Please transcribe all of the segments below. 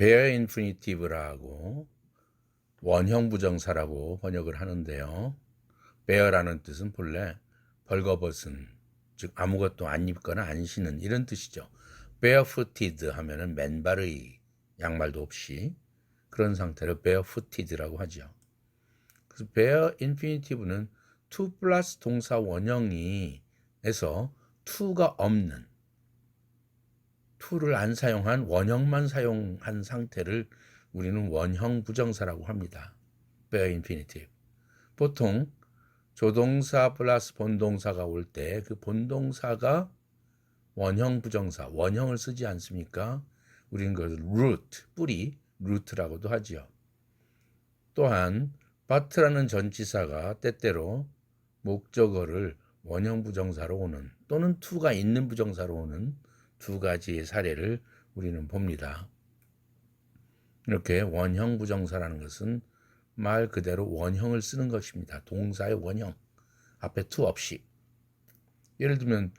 bare infinitive라고 원형 부정사라고 번역을 하는데요. bare라는 뜻은 본래 벌거벗은, 즉 아무것도 안 입거나 안 신은 이런 뜻이죠. barefooted 하면은 맨발의, 양말도 없이 그런 상태를 barefooted라고 하죠. 그래서 bare infinitive는 to 플러스 동사 원형이 에서 to가 없는, to를 안 사용한 원형만 사용한 상태를 우리는 원형 부정사라고 합니다. bare infinitive. 보통 조동사 플러스 본동사가 올 때 그 본동사가 원형 부정사, 원형을 쓰지 않습니까? 우리는 그걸 root, 뿌리, root라고도 하지요. 또한 but라는 전치사가 때때로 목적어를 원형 부정사로 오는 또는 to가 있는 부정사로 오는 두 가지의 사례를 우리는 봅니다. 이렇게 원형 부정사라는 것은 말 그대로 원형을 쓰는 것입니다. 동사의 원형, 앞에 to 없이. 예를 들면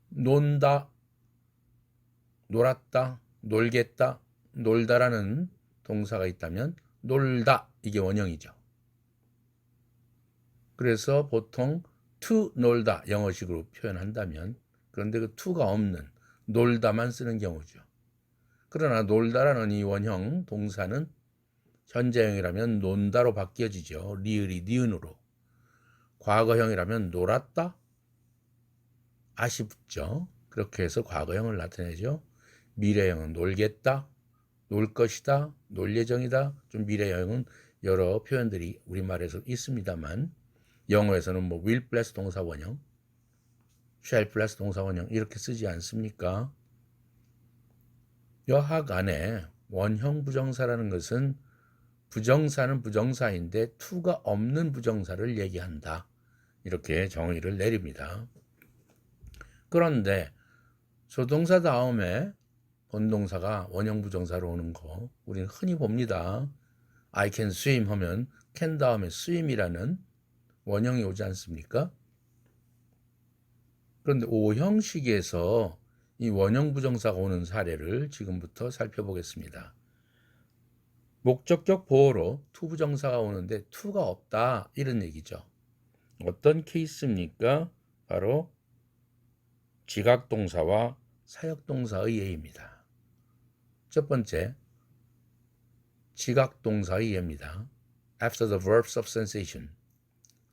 논다, 놀았다, 놀겠다, 놀다라는 동사가 있다면 놀다, 이게 원형이죠. 그래서 보통 to 놀다 영어식으로 표현한다면, 그런데 그 to가 없는 놀다만 쓰는 경우죠. 그러나 놀다라는 이 원형 동사는 현재형이라면 논다로 바뀌어지죠. 리을이 니은으로. 과거형이라면 놀았다, 아쉽죠. 그렇게 해서 과거형을 나타내죠. 미래형은 놀겠다, 놀 것이다, 놀 예정이다. 좀 미래형은 여러 표현들이 우리말에서 있습니다만 영어에서는 뭐 will 플러스 동사 원형, shall 플러스 동사 원형 이렇게 쓰지 않습니까? 여하간에 원형 부정사라는 것은 부정사는 부정사인데 to가 없는 부정사를 얘기한다. 이렇게 정의를 내립니다. 그런데 조동사 다음에 본동사가 원형 부정사로 오는 거 우리는 흔히 봅니다. I can swim 하면 can 다음에 swim이라는 원형이 오지 않습니까? 그런데 오형식에서 이 원형 부정사가 오는 사례를 지금부터 살펴보겠습니다. 목적격 보어로 to 부정사가 오는데 to가 없다 이런 얘기죠. 어떤 케이스입니까? 바로 지각동사와 사역동사의 예입니다. 첫 번째, 지각동사의 예입니다. After the verbs of sensation.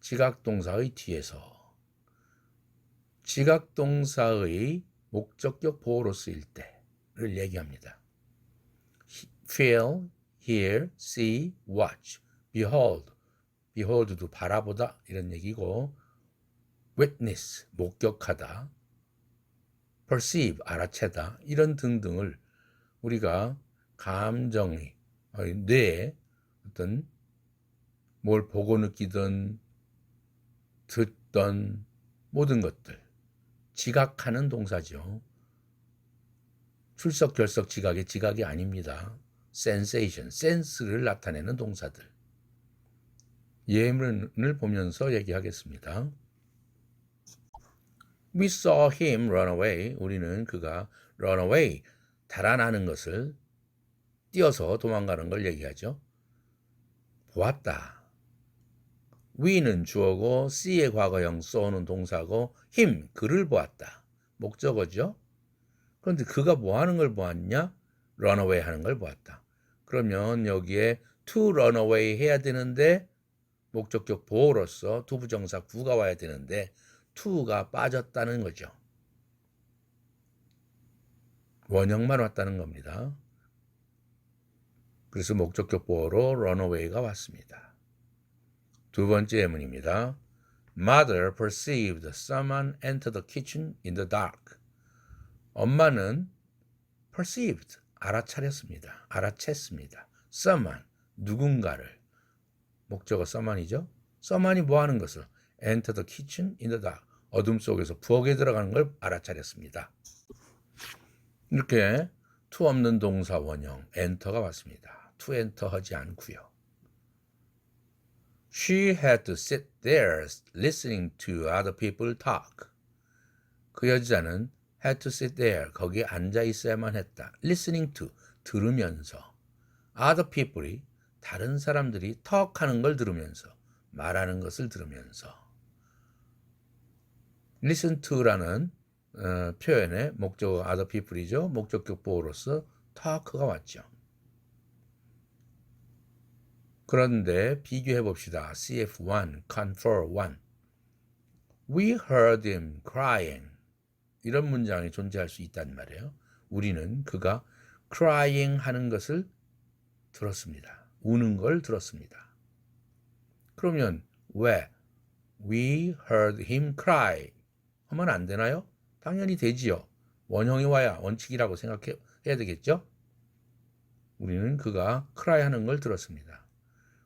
지각동사의 뒤에서. 지각동사의 목적격 보어로 쓰일 때를 얘기합니다. feel, hear, see, watch, behold. behold도 바라보다 이런 얘기고, witness, 목격하다, perceive, 알아채다 이런 등등을 우리가 감정의, 뇌에 어떤 뭘 보고 느끼든 듣던 모든 것들, 지각하는 동사죠. 출석, 결석, 지각의 지각이 아닙니다. sensation, sense를 나타내는 동사들. 예문을 보면서 얘기하겠습니다. We saw him run away. 우리는 그가 run away, 달아나는 것을, 뛰어서 도망가는 걸 얘기하죠. 보았다. we는 주어고 see의 과거형 saw는 동사고 him, 그를 보았다. 목적어죠. 그런데 그가 뭐 하는 걸 보았냐? run away 하는 걸 보았다. 그러면 여기에 to run away 해야 되는데 목적격 보어로서 to 부정사 구가 와야 되는데 to가 빠졌다는 거죠. 원형만 왔다는 겁니다. 그래서 목적격 보어로 runaway가 왔습니다. 두 번째 예문입니다. Mother perceived someone enter the kitchen in the dark. 엄마는 perceived, 알아차렸습니다. 알아챘습니다. someone, 누군가를. 목적어 someone이죠. someone이 뭐 하는 것을? enter the kitchen in the dark. 어둠 속에서 부엌에 들어가는 걸 알아차렸습니다. 이렇게 to 없는 동사 원형 enter가 왔습니다. to enter 하지 않고요. She had to sit there listening to other people talk. 그 여자는 had to sit there, 거기에 앉아 있어야만 했다. listening to, 들으면서 other people이 다른 사람들이 talk하는 걸 들으면서 말하는 것을 들으면서 listen to라는 표현의 목적어 other people이죠. 목적격 보어로서 talk가 왔죠. 그런데 비교해 봅시다. CF1, confer1. We heard him crying. 이런 문장이 존재할 수 있단 말이에요. 우리는 그가 crying 하는 것을 들었습니다. 우는 걸 들었습니다. 그러면 왜 we heard him cry 하면 안 되나요? 당연히 되지요. 원형이 와야 원칙이라고 생각해야 되겠죠? 우리는 그가 cry 하는 걸 들었습니다.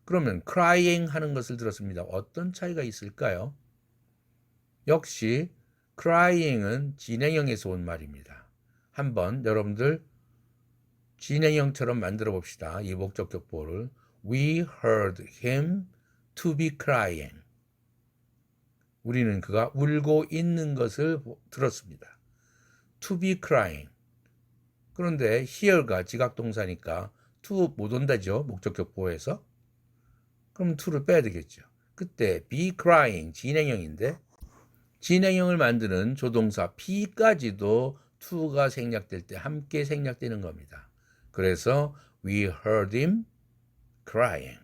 그러면 crying 하는 것을 들었습니다. 어떤 차이가 있을까요? 역시 crying은 진행형에서 온 말입니다. 한번 여러분들 진행형처럼 만들어 봅시다. 이 목적격 보호를 We heard him to be crying. 우리는 그가 울고 있는 것을 들었습니다. To be crying. 그런데 hear가 지각동사니까 to 못 온다죠. 목적격 보호에서. 그럼 to를 빼야 되겠죠. 그때 be crying 진행형인데 진행형을 만드는 조동사 be까지도 to가 생략될 때 함께 생략되는 겁니다. 그래서 we heard him crying.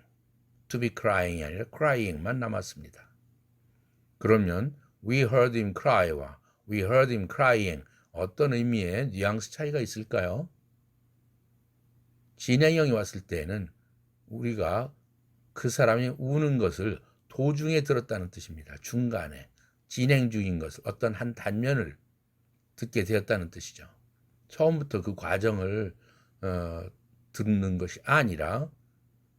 to be crying이 아니라 crying만 남았습니다. 그러면 we heard him cry와 we heard him crying 어떤 의미의 뉘앙스 차이가 있을까요? 진행형이 왔을 때는 우리가 그 사람이 우는 것을 도중에 들었다는 뜻입니다. 중간에 진행 중인 것을 어떤 한 단면을 듣게 되었다는 뜻이죠. 처음부터 그 과정을 듣는 것이 아니라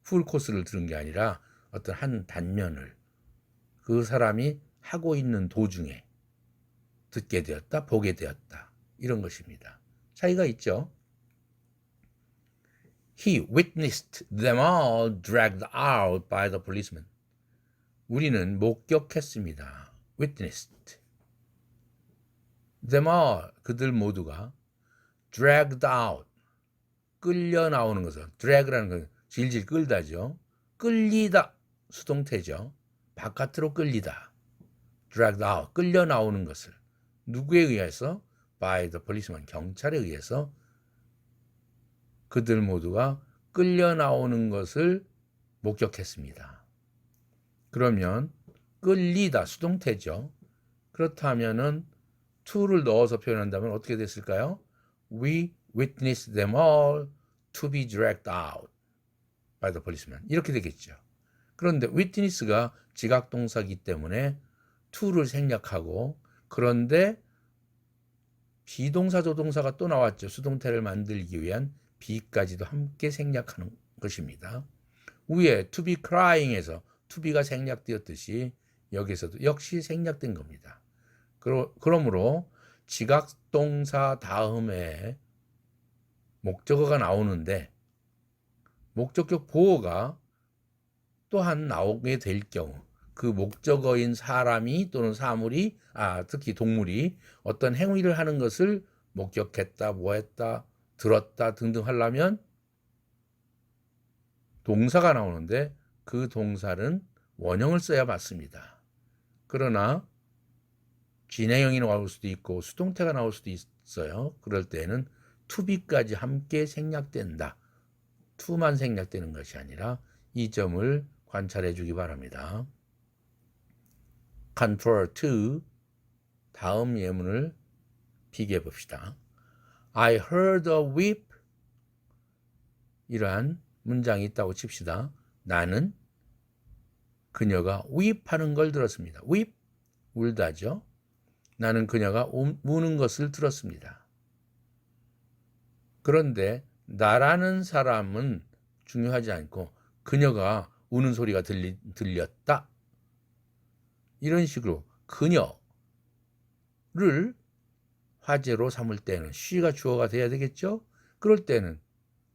풀 코스를 들은 게 아니라 어떤 한 단면을 그 사람이 하고 있는 도중에 듣게 되었다, 보게 되었다 이런 것입니다. 차이가 있죠. He witnessed them all dragged out by the policeman. 우리는 목격했습니다. witnessed. them all, 그들 모두가 dragged out, 끌려 나오는 것을, drag라는 건 질질 끌다죠. 끌리다, 수동태죠. 바깥으로 끌리다. dragged out, 끌려 나오는 것을. 누구에 의해서? by the policeman, 경찰에 의해서 그들 모두가 끌려 나오는 것을 목격했습니다. 그러면 끌리다, 수동태죠. 그렇다면은 to를 넣어서 표현한다면 어떻게 됐을까요? We witnessed them all to be dragged out by the policeman. 이렇게 되겠죠. 그런데 witness가 지각동사이기 때문에 to를 생략하고 그런데 비동사 조동사가 또 나왔죠. 수동태를 만들기 위한 be까지도 함께 생략하는 것입니다. 위에 to be crying에서 to be가 생략되었듯이 여기서도 역시 생략된 겁니다. 그러므로 지각동사 다음에 목적어가 나오는데 목적격 보어가 또한 나오게 될 경우 그 목적어인 사람이 또는 사물이 특히 동물이 어떤 행위를 하는 것을 목격했다, 뭐했다, 들었다 등등 하려면 동사가 나오는데 그 동사는 원형을 써야 맞습니다. 그러나 진행형이 나올 수도 있고 수동태가 나올 수도 있어요. 그럴 때는 to be까지 함께 생략된다. to만 생략되는 것이 아니라 이 점을 관찰해 주기 바랍니다. confer to 다음 예문을 비교해 봅시다. I heard a whip 이러한 문장이 있다고 칩시다. 나는 그녀가 weep하는 걸 들었습니다. weep 울다죠. 나는 그녀가 우는 것을 들었습니다. 그런데 나라는 사람은 중요하지 않고 그녀가 우는 소리가 들렸다. 이런 식으로 그녀를 화제로 삼을 때는 she가 주어가 돼야 되겠죠. 그럴 때는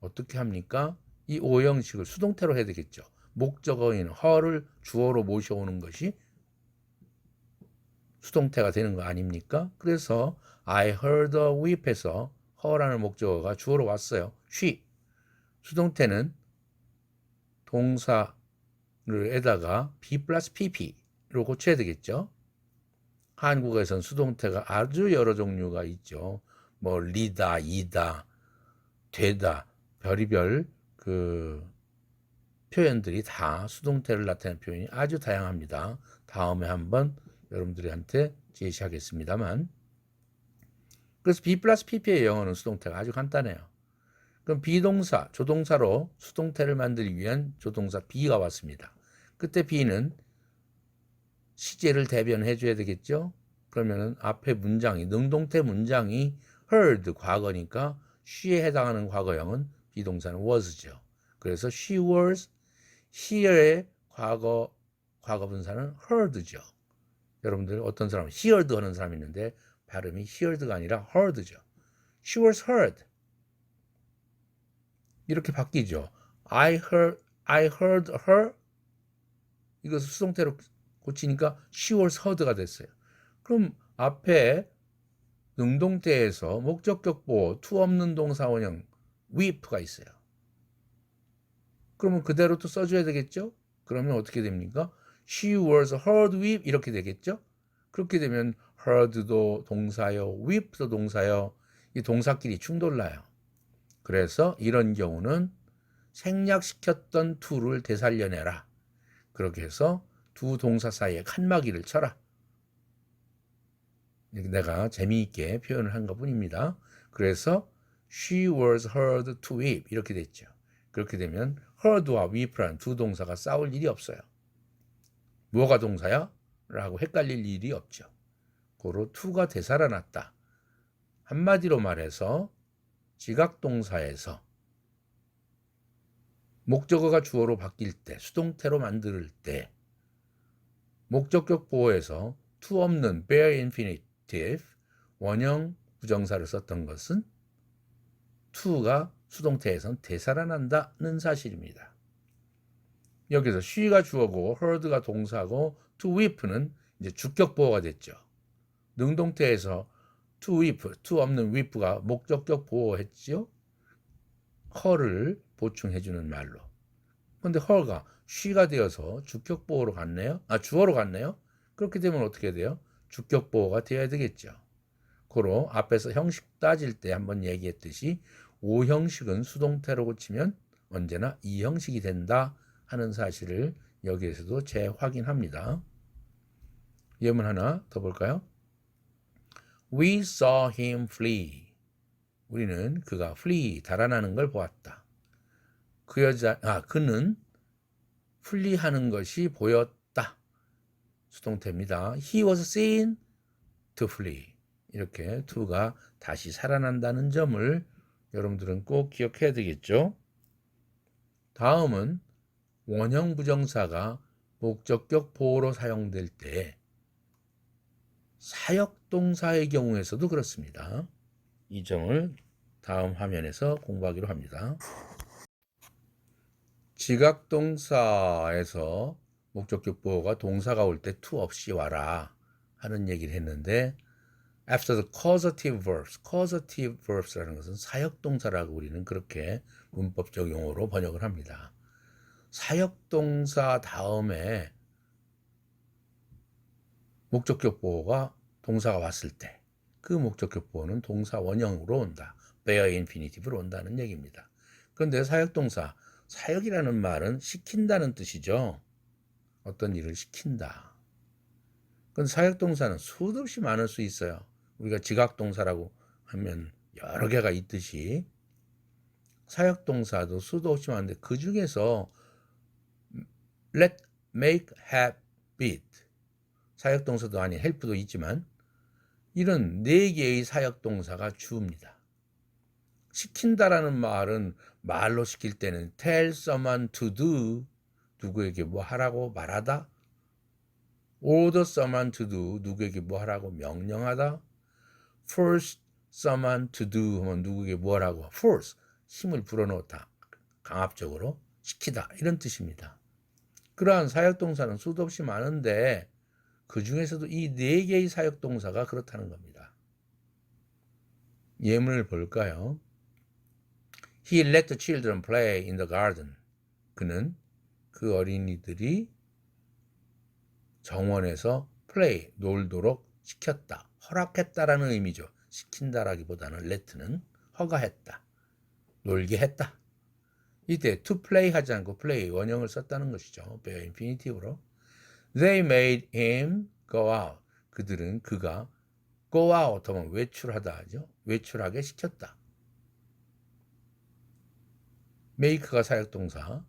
어떻게 합니까? 이 오형식을 수동태로 해야 되겠죠. 목적어인 her를 주어로 모셔오는 것이 수동태가 되는 거 아닙니까? 그래서 I heard a whip에서 her라는 목적어가 주어로 왔어요. she. 수동태는 동사를 에다가 be 플러스 pp로 고쳐야 되겠죠. 한국에선 수동태가 아주 여러 종류가 있죠. 뭐 리다, 이다, 되다, 별의별 그 표현들이 다 수동태를 나타내는 표현이 아주 다양합니다. 다음에 한번 여러분들한테 제시하겠습니다만, 그래서 be 플러스 pp의 영어는 수동태가 아주 간단해요. 그럼 비동사, 조동사로 수동태를 만들기 위한 조동사 be가 왔습니다. 그때 be는 시제를 대변해 줘야 되겠죠. 그러면은 앞에 문장이, 능동태 문장이 heard 과거니까 she에 해당하는 과거형은 비동사는 was죠. 그래서 she was, here의 과거분사는 heard죠. 여러분들 어떤 사람 heard 하는 사람이 있는데 발음이 heard가 아니라 heard죠. She was heard. 이렇게 바뀌죠. I heard her. 이것을 수동태로 고치니까 she was heard가 됐어요. 그럼 앞에 능동태에서 목적격 보호, to 없는 동사 원형 weep가 있어요. 그러면 그대로 또 써줘야 되겠죠? 그러면 어떻게 됩니까? She was heard weep 이렇게 되겠죠? 그렇게 되면 heard도 동사요, weep도 동사요. 이 동사끼리 충돌나요. 그래서 이런 경우는 생략시켰던 to를 되살려내라. 그렇게 해서 두 동사 사이에 칸막이를 쳐라. 내가 재미있게 표현을 한 것뿐입니다. 그래서 she was heard to weep 이렇게 됐죠. 그렇게 되면 heard와 weep라는 두 동사가 싸울 일이 없어요. 뭐가 동사야? 라고 헷갈릴 일이 없죠. 고로 to가 되살아났다. 한마디로 말해서 지각동사에서 목적어가 주어로 바뀔 때, 수동태로 만들 때 목적격 보호에서 to 없는 bare infinitive 원형 부정사를 썼던 것은 to가 수동태에선 되살아난다는 사실입니다. 여기서 she가 주어고 heard가 동사고 to weep는 이제 주격 보호가 됐죠. 능동태에서 to weep, to 없는 weep가 목적격 보호했죠. her를 보충해주는 말로. 근데 her가 she가 되어서 주격 보호로 갔네요. 주어로 갔네요. 그렇게 되면 어떻게 돼요? 주격 보호가 되어야 되겠죠. 고로 앞에서 형식 따질 때 한번 얘기했듯이 5형식은 수동태로 고치면 언제나 2형식이 된다 하는 사실을 여기에서도 재확인합니다. 예문 하나 더 볼까요? We saw him flee. 우리는 그가 flee, 달아나는 걸 보았다. 그는 플리하는 것이 보였다. 수동태입니다. He was seen to flee. 이렇게 to가 다시 살아난다는 점을 여러분들은 꼭 기억해야 되겠죠. 다음은 원형 부정사가 목적격 보호로 사용될 때 사역동사의 경우에서도 그렇습니다. 이 점을 다음 화면에서 공부하기로 합니다. 지각동사에서 목적격 보호가 동사가 올 때 to 없이 와라 하는 얘기를 했는데 after the causative verbs라는 것은 사역동사라고 우리는 그렇게 문법적 용어로 번역을 합니다. 사역동사 다음에 목적격 보호가 동사가 왔을 때 그 목적격 보호는 동사 원형으로 온다. bare infinitive로 온다는 얘기입니다. 그런데 사역동사, 사역이라는 말은 시킨다는 뜻이죠. 어떤 일을 시킨다. 그런데 사역동사는 수도 없이 많을 수 있어요. 우리가 지각동사라고 하면 여러 개가 있듯이 사역동사도 수도 없이 많은데 그 중에서 let, make, have, bid 사역동사도 아닌 help도 있지만 이런 4개의 사역동사가 주입니다. 시킨다라는 말은 말로 시킬 때는 tell someone to do 누구에게 뭐 하라고 말하다, order someone to do 누구에게 뭐 하라고 명령하다, force someone to do 하면 누구에게 뭐 하라고 force 힘을 불어넣다, 강압적으로 시키다 이런 뜻입니다. 그러한 사역동사는 수도 없이 많은데 그 중에서도 이 4개의 사역동사가 그렇다는 겁니다. 예문을 볼까요? He let the children play in the garden. 그는 그 어린이들이 정원에서 play, 놀도록 시켰다. 허락했다라는 의미죠. 시킨다라기보다는 let는 허가했다. 놀게 했다. 이때 to play 하지 않고 play 원형을 썼다는 것이죠. bare infinitive로. They made him go out. 그들은 그가 go out 하면 외출하다 하죠. 외출하게 시켰다. make가 사역동사,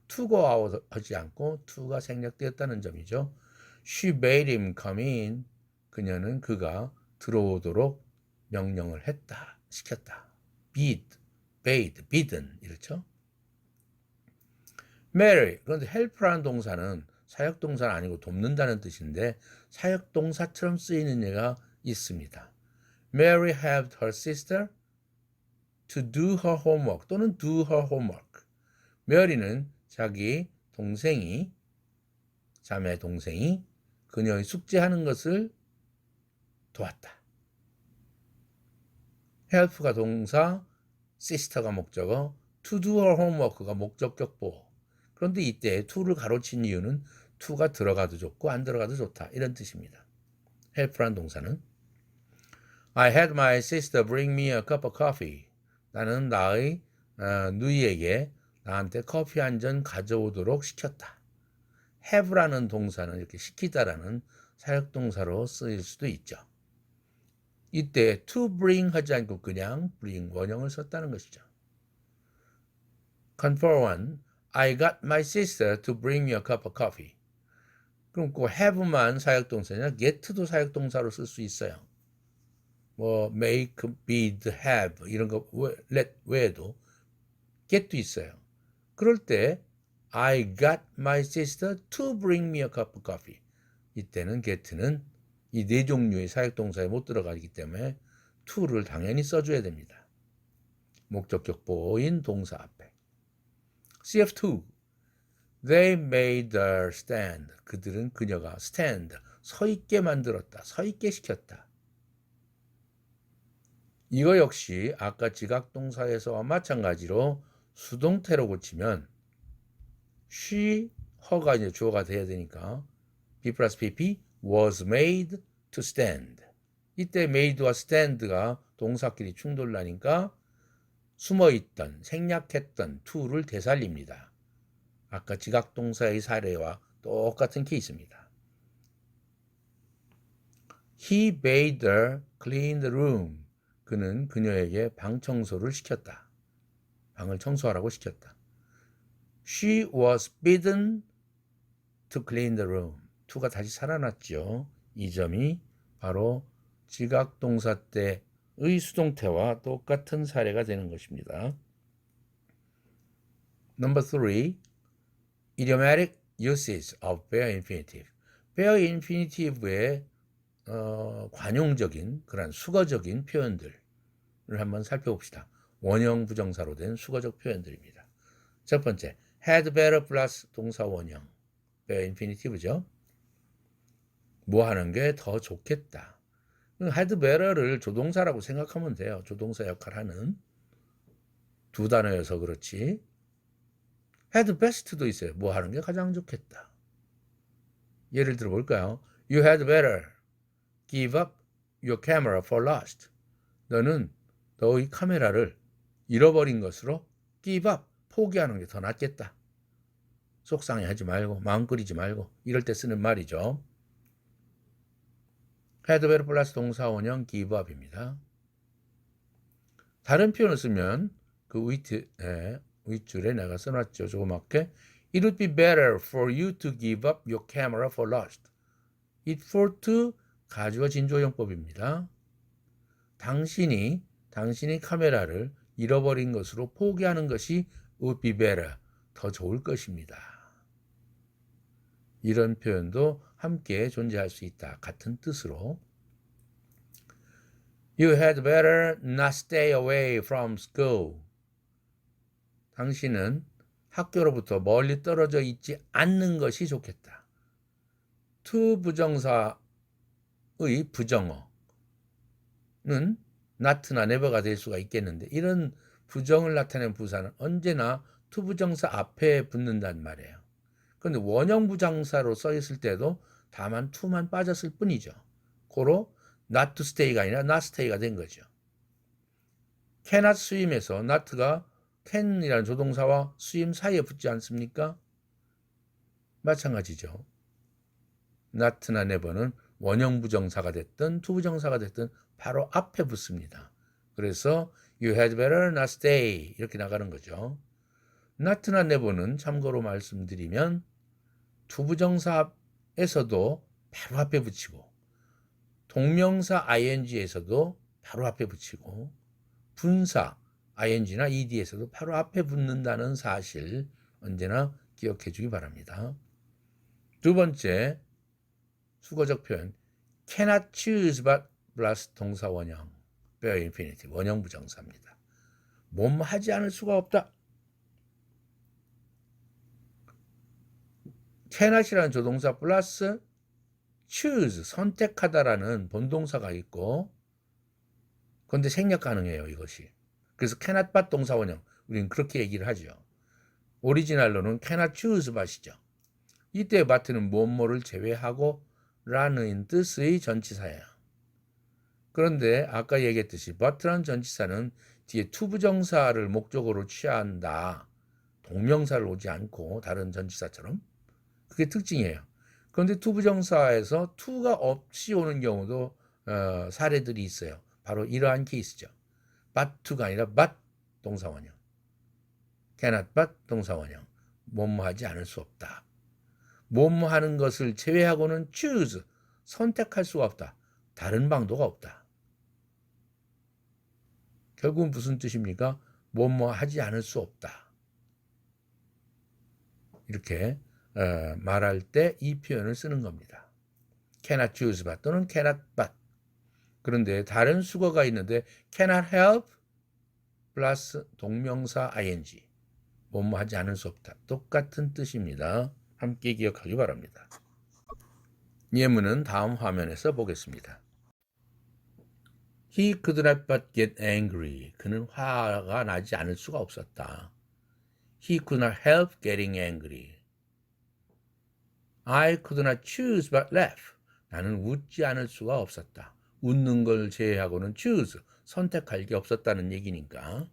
to go out 하지 않고 to가 생략되었다는 점이죠. She made him come in. 그녀는 그가 들어오도록 명령을 했다, 시켰다. bid, bade, bidden 이렇죠. Mary, 그런데 help라는 동사는 사역동사는 아니고 돕는다는 뜻인데 사역동사처럼 쓰이는 예가 있습니다. Mary helped her sister to do her homework 또는 do her homework. 메리는 자기 동생이, 자매 동생이 그녀의 숙제하는 것을 도왔다. help가 동사, sister가 목적어, to do her homework가 목적격 보호. 그런데 이때 to를 가로친 이유는 to가 들어가도 좋고 안 들어가도 좋다 이런 뜻입니다. help란 동사는 I had my sister bring me a cup of coffee. 나는 나의 누이에게 나한테 커피 한 잔 가져오도록 시켰다. have라는 동사는 이렇게 시키다라는 사역동사로 쓰일 수도 있죠. 이때 to bring 하지 않고 그냥 bring 원형을 썼다는 것이죠. Confer one, I got my sister to bring me a cup of coffee. 그럼 그 have만 사역동사냐 get도 사역동사로 쓸 수 있어요. 뭐 make, bid, have 이런 거 let 외에도 get도 있어요. 그럴 때 I got my sister to bring me a cup of coffee. 이때는 get는 이 네 종류의 사역동사에 못 들어가기 때문에 to를 당연히 써줘야 됩니다. 목적격 보호인 동사 앞에. CF2 They made her stand. 그들은 그녀가 stand, 서 있게 만들었다. 서 있게 시켰다. 이거 역시 아까 지각동사에서와 마찬가지로 수동태로 고치면 she, her가 이제 주어가 돼야 되니까 B 플러스 PP was made to stand. 이때 made와 stand가 동사끼리 충돌나니까 숨어있던, 생략했던 to를 되살립니다. 아까 지각동사의 사례와 똑같은 케이스입니다. He bade her clean the room. 그는 그녀에게 방 청소를 시켰다. 방을 청소하라고 시켰다. She was bidden to clean the room. to가 다시 살아났죠. 이 점이 바로 지각동사 때의 수동태와 똑같은 사례가 되는 것입니다. Number 3. idiomatic uses of bare infinitive. bare infinitive의 관용적인 그런 수거적인 표현들을 한번 살펴봅시다. 원형 부정사로 된 수거적 표현들입니다. 첫 번째, had better 플러스 동사 원형, bare infinitive죠. 뭐 하는 게 더 좋겠다. had better를 조동사라고 생각하면 돼요. 조동사 역할을 하는 두 단어여서 그렇지. had best도 있어요. 뭐 하는 게 가장 좋겠다. 예를 들어 볼까요? You had better give up your camera for lost. 너는 너의 카메라를 잃어버린 것으로 give up, 포기하는 게 더 낫겠다. 속상해하지 말고 마음 끓이지 말고 이럴 때 쓰는 말이죠. had better 플러스 동사 원형 give up입니다. 다른 표현을 쓰면 그 윗줄에 내가 써놨죠. 조그맣게 It would be better for you to give up your camera for lost. It for to 가주어 진조용법입니다. 당신이 카메라를 잃어버린 것으로 포기하는 것이 would be better, 더 좋을 것입니다. 이런 표현도 함께 존재할 수 있다. 같은 뜻으로 You had better not stay away from school. 당신은 학교로부터 멀리 떨어져 있지 않는 것이 좋겠다. to 부정사의 부정어는 not나 never가 될 수가 있겠는데 이런 부정을 나타내는 부사는 언제나 투부정사 앞에 붙는단 말이에요. 그런데 원형 부정사로 써 있을 때도 다만 to만 빠졌을 뿐이죠. 고로 not to stay가 아니라 not stay가 된 거죠. cannot swim에서 not가 can이라는 조동사와 swim 사이에 붙지 않습니까? 마찬가지죠. not나 never는 원형 부정사가 됐든 투부정사가 됐든 바로 앞에 붙습니다. 그래서 you had better not stay 이렇게 나가는 거죠. not나 never는 참고로 말씀드리면 투부정사에서도 바로 앞에 붙이고 동명사 ing에서도 바로 앞에 붙이고 분사 ing나 ed에서도 바로 앞에 붙는다는 사실 언제나 기억해 주기 바랍니다. 두 번째 수거적 표현 cannot choose but plus 동사 원형 bare infinitive 원형 부정사입니다. 뭐뭐 하지 않을 수가 없다. cannot이라는 조동사 플러스 choose 선택하다라는 본동사가 있고 그런데 생략 가능해요 이것이. 그래서 cannot but 동사 원형 우리는 그렇게 얘기를 하죠. 오리지널로는 cannot choose but이죠. 이때 but는 뭐뭐를 제외하고 라는 뜻의 전치사예요. 그런데 아까 얘기했듯이 but라는 전치사는 뒤에 투부정사를 목적으로 취한다. 동명사를 오지 않고 다른 전치사처럼 그게 특징이에요. 그런데 투부정사에서 to가 없이 오는 경우도 사례들이 있어요. 바로 이러한 케이스죠. but to가 아니라 but 동사원형. cannot but 동사원형. 뭐뭐 하지 않을 수 없다. 뭐뭐 하는 것을 제외하고는 choose 선택할 수가 없다. 다른 방도가 없다. 결국은 무슨 뜻입니까? 뭐뭐 하지 않을 수 없다. 이렇게 말할 때 이 표현을 쓰는 겁니다. cannot choose but 또는 cannot but. 그런데 다른 수거가 있는데 cannot help 플러스 동명사 ing. 뭐뭐 하지 않을 수 없다. 똑같은 뜻입니다. 함께 기억하기 바랍니다. 예문은 다음 화면에서 보겠습니다. He could not but get angry. 그는 화가 나지 않을 수가 없었다. He could not help getting angry. I could not choose but laugh. 나는 웃지 않을 수가 없었다. 웃는 걸 제외하고는 choose, 선택할 게 없었다는 얘기니까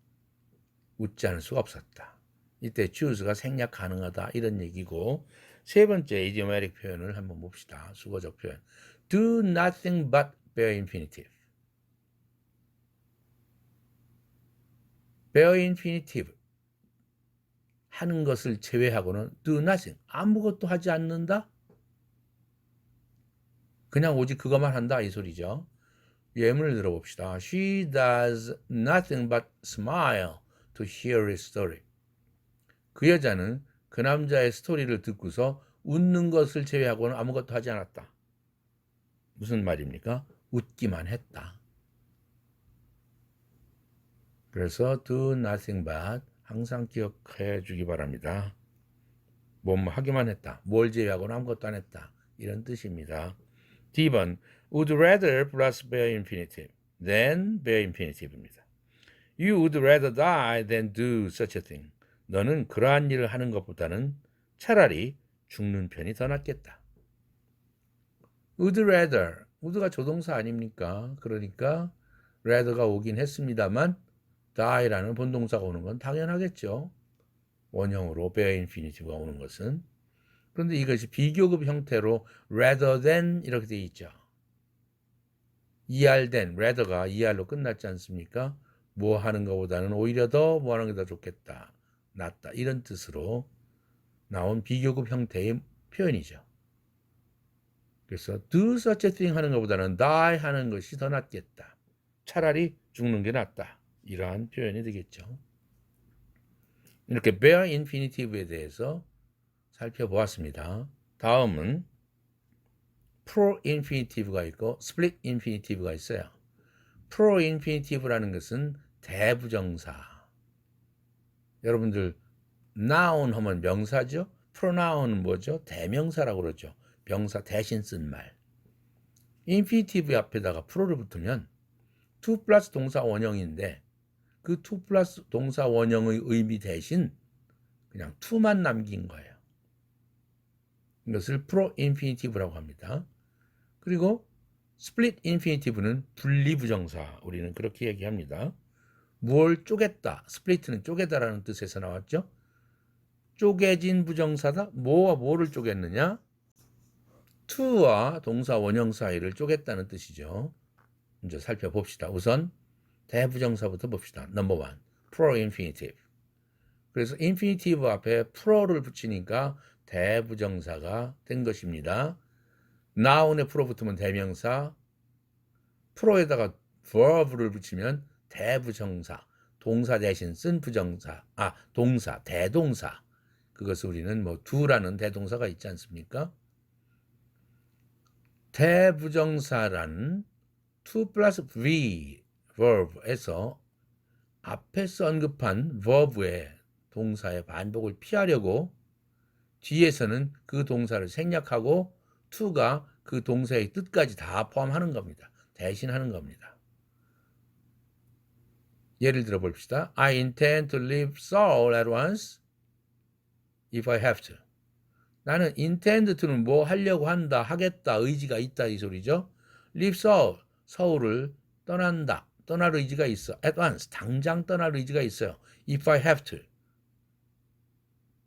웃지 않을 수가 없었다. 이때 choose가 생략 가능하다 이런 얘기고 세 번째 idiomatic 표현을 한번 봅시다. 수거적 표현. Do nothing but bare infinitive. bare infinitive 하는 것을 제외하고는 do nothing 아무것도 하지 않는다. 그냥 오직 그것만 한다 이 소리죠. 예문을 들어봅시다. She does nothing but smile to hear his story. 그 여자는 그 남자의 스토리를 듣고서 웃는 것을 제외하고는 아무것도 하지 않았다. 무슨 말입니까? 웃기만 했다. 그래서 do nothing but 항상 기억해 주기 바랍니다. 뭐뭐 하기만 했다. 뭘 제외하고는 아무것도 안 했다. 이런 뜻입니다. D번 would rather plus bare infinitive than bare infinitive입니다. You would rather die than do such a thing. 너는 그러한 일을 하는 것보다는 차라리 죽는 편이 더 낫겠다. would rather, would가 조동사 아닙니까? 그러니까 rather가 오긴 했습니다만 die라는 본동사가 오는 건 당연하겠죠. 원형으로 bare infinitive가 오는 것은. 그런데 이것이 비교급 형태로 rather than 이렇게 되어 있죠. er than, rather가 er로 끝났지 않습니까? 뭐 하는 것보다는 오히려 더 뭐 하는 게 더 좋겠다. 낫다. 이런 뜻으로 나온 비교급 형태의 표현이죠. 그래서 do such a thing 하는 것보다는 die 하는 것이 더 낫겠다. 차라리 죽는 게 낫다. 이러한 표현이 되겠죠. 이렇게 bare infinitive에 대해서 살펴보았습니다. 다음은 pro infinitive가 있고 split infinitive가 있어요. pro infinitive라는 것은 대부정사. 여러분들 noun 하면 명사죠. pronoun은 뭐죠? 대명사라고 그러죠. 명사 대신 쓴 말. infinitive의 앞에다가 pro를 붙으면 to 플러스 동사 원형인데 그 to 플러스 동사 원형의 의미 대신 그냥 to만 남긴 거예요. 이것을 pro 인피니티브라고 합니다. 그리고 split 인피니티브는 분리 부정사, 우리는 그렇게 얘기합니다. 뭘 쪼갰다, split는 쪼개다라는 뜻에서 나왔죠. 쪼개진 부정사다. 뭐와 뭐를 쪼갰느냐? to와 동사 원형 사이를 쪼갰다는 뜻이죠. 이제 살펴봅시다. 우선 대부정사부터 봅시다. 넘버 원, pro infinitive. 그래서 infinitive 앞에 pro를 붙이니까 대부정사가 된 것입니다. noun에 pro 붙으면 대명사, pro에다가 verb를 붙이면 대부정사, 동사 대신 쓴 부정사, 동사, 대동사. 그것을 우리는 뭐 do라는 대동사가 있지 않습니까? 대부정사란 to 플러스 v verb에서 앞에서 언급한 verb의 동사의 반복을 피하려고 뒤에서는 그 동사를 생략하고 to가 그 동사의 뜻까지 다 포함하는 겁니다. 대신하는 겁니다. 예를 들어 봅시다. I intend to leave Seoul at once if I have to. 나는 intend to는 뭐 하려고 한다, 하겠다, 의지가 있다 이 소리죠. leave Seoul, 서울을 떠난다, 떠날 의지가 있어. at once, 당장 떠날 의지가 있어요. if I have to.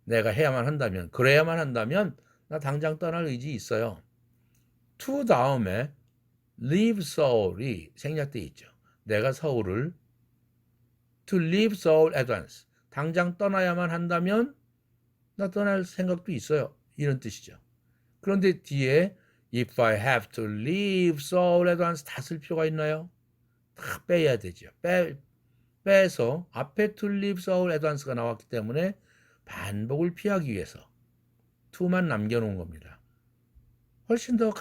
내가 해야만 한다면, 그래야만 한다면 나 당장 떠날 의지 있어요. to 다음에 leave Seoul이 생략되어 있죠. 내가 서울을 to leave Seoul at once. 당장 떠나야만 한다면 나 떠날 생각도 있어요. 이런 뜻이죠. 그런데 뒤에 if I have to leave Seoul at once 다 쓸 필요가 있나요? 다 빼야 되죠. 빼서 앞에 to leave Seoul at once가 나왔기 때문에 반복을 피하기 위해서 to만 남겨놓은 겁니다. 훨씬 더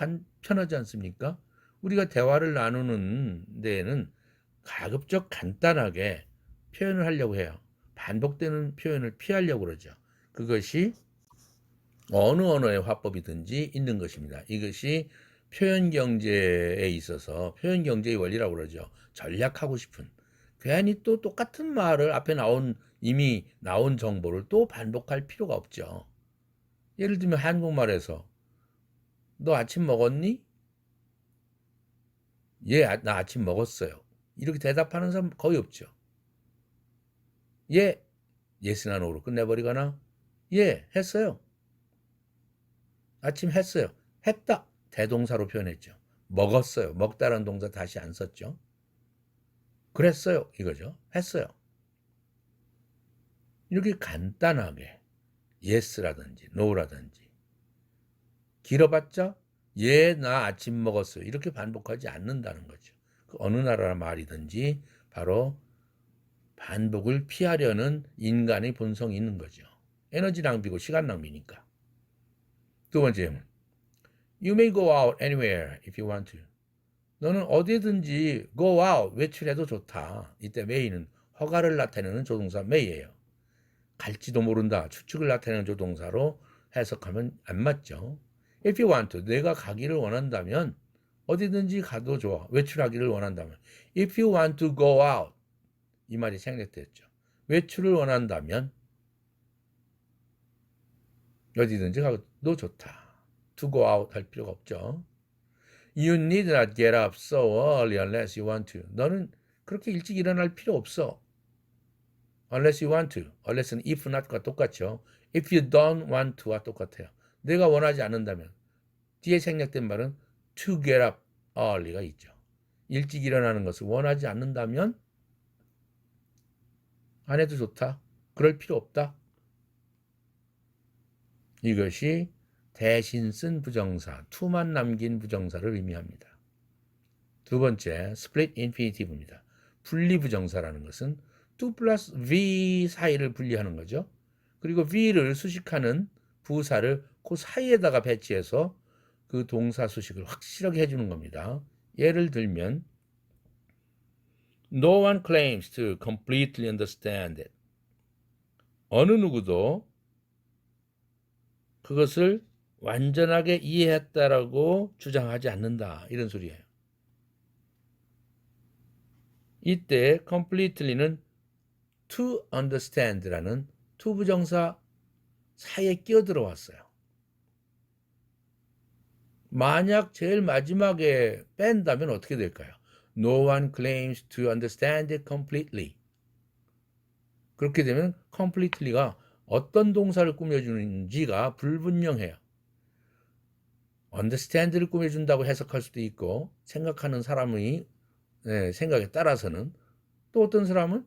편하지 않습니까? 우리가 대화를 나누는 데에는 가급적 간단하게 표현을 하려고 해요. 반복되는 표현을 피하려고 그러죠. 그것이 어느 언어의 화법이든지 있는 것입니다. 이것이 표현 경제에 있어서 표현 경제의 원리라고 그러죠. 전략하고 싶은. 괜히 또 똑같은 말을 앞에 이미 나온 정보를 또 반복할 필요가 없죠. 예를 들면 한국말에서 너 아침 먹었니? 예, 나 아침 먹었어요. 이렇게 대답하는 사람 거의 없죠. 예, 예스나 노로 끝내버리거나 예, 했어요. 아침 했어요. 했다. 대동사로 표현했죠. 먹었어요. 먹다라는 동사 다시 안 썼죠. 그랬어요. 이거죠. 했어요. 이렇게 간단하게 yes라든지 no라든지 길어봤자 예, 나 아침 먹었어요. 이렇게 반복하지 않는다는 거죠. 어느 나라 말이든지 바로 반복을 피하려는 인간의 본성이 있는 거죠. 에너지 낭비고 시간 낭비니까. 두 번째 질문. You may go out anywhere if you want to. 너는 어디든지 go out, 외출해도 좋다. 이때 may는 허가를 나타내는 조동사 may예요. 갈지도 모른다, 추측을 나타내는 조동사로 해석하면 안 맞죠. If you want to, 내가 가기를 원한다면 어디든지 가도 좋아. 외출하기를 원한다면 If you want to go out, 이 말이 생략됐죠. 외출을 원한다면 어디든지 가도 좋다. To go out 할 필요가 없죠. You need not get up so early unless you want to. 너는 그렇게 일찍 일어날 필요 없어. Unless you want to. unless는 if not과 똑같죠. If you don't want to와 똑같아요. 내가 원하지 않는다면. 뒤에 생략된 말은 to get up early가 있죠. 일찍 일어나는 것을 원하지 않는다면 안 해도 좋다. 그럴 필요 없다. 이것이 대신 쓴 부정사, to만 남긴 부정사를 의미합니다. 두 번째, split infinitive입니다. 분리 부정사라는 것은 to 플러스 v 사이를 분리하는 거죠. 그리고 v를 수식하는 부사를 그 사이에다가 배치해서 그 동사 수식을 확실하게 해주는 겁니다. 예를 들면 No one claims to completely understand it. 어느 누구도 그것을 완전하게 이해했다라고 주장하지 않는다. 이런 소리예요. 이때 completely는 to understand라는 to 부정사 사이에 끼어들어왔어요. 만약 제일 마지막에 뺀다면 어떻게 될까요? No one claims to understand it completely. 그렇게 되면 completely가 어떤 동사를 꾸며주는지가 불분명해요. understand를 꾸며준다고 해석할 수도 있고 생각하는 사람의 생각에 따라서는 또 어떤 사람은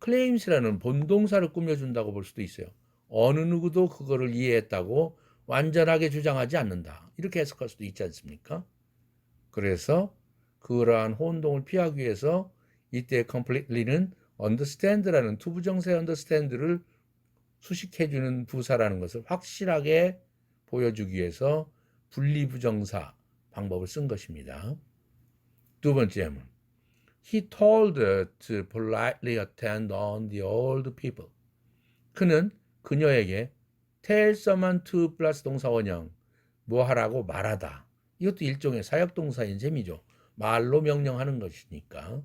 claims라는 본동사를 꾸며준다고 볼 수도 있어요. 어느 누구도 그거를 이해했다고 완전하게 주장하지 않는다. 이렇게 해석할 수도 있지 않습니까? 그래서 그러한 혼동을 피하기 위해서 이때 completely는 understand라는 투부정사의 understand를 수식해주는 부사라는 것을 확실하게 보여주기 위해서 분리부정사 방법을 쓴 것입니다. 두 번째 예문. He told her to politely attend on the old people. 그는 그녀에게 tell someone to 플러스 동사 원형 뭐 하라고 말하다. 이것도 일종의 사역동사인 셈이죠. 말로 명령하는 것이니까.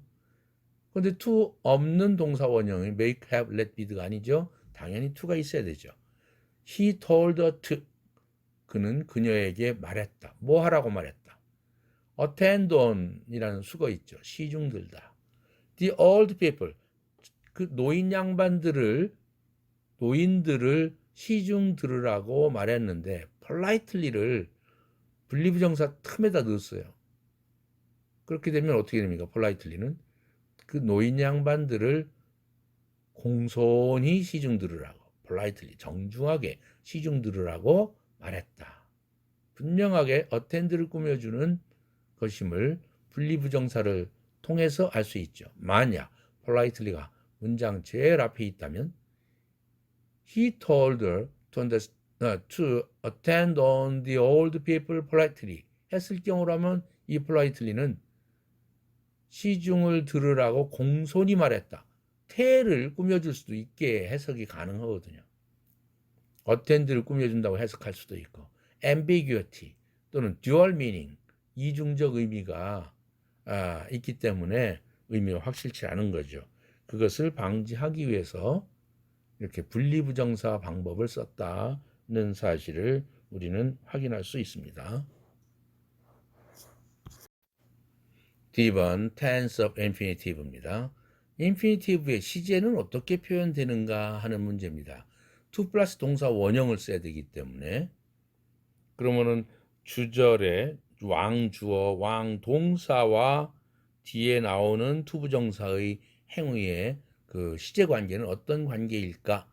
그런데 to 없는 동사 원형이 make, have, let, be가 아니죠. 당연히 to가 있어야 되죠. He told her to. 그는 그녀에게 말했다. 뭐 하라고 말했다. attend on이라는 수거 있죠. 시중 들다. The old people. 그 노인들을 시중 들으라고 말했는데 politely를 분리부정사 틈에다 넣었어요. 그렇게 되면 어떻게 됩니까? politely는 그 노인 양반들을 공손히 시중 들으라고 politely 정중하게 시중 들으라고 말했다. 분명하게 attend를 꾸며주는 것임을 분리부정사를 통해서 알 수 있죠. 만약 politely가 문장 제일 앞에 있다면 He told her to attend on the old people politely 했을 경우라면 이 politely는 시중을 들으라고 공손히 말했다. 태를 꾸며줄 수도 있게 해석이 가능하거든요. attend를 꾸며준다고 해석할 수도 있고 ambiguity 또는 dual meaning 이중적 의미가 있기 때문에 의미가 확실치 않은 거죠. 그것을 방지하기 위해서 이렇게 분리부정사 방법을 썼다는 사실을 우리는 확인할 수 있습니다. D번 tense of infinitive입니다. infinitive의 시제는 어떻게 표현되는가 하는 문제입니다. to 플러스 동사 원형을 써야 되기 때문에 그러면은 주절에 왕주어, 왕동사와 뒤에 나오는 투부정사의 행위의 그 시제 관계는 어떤 관계일까?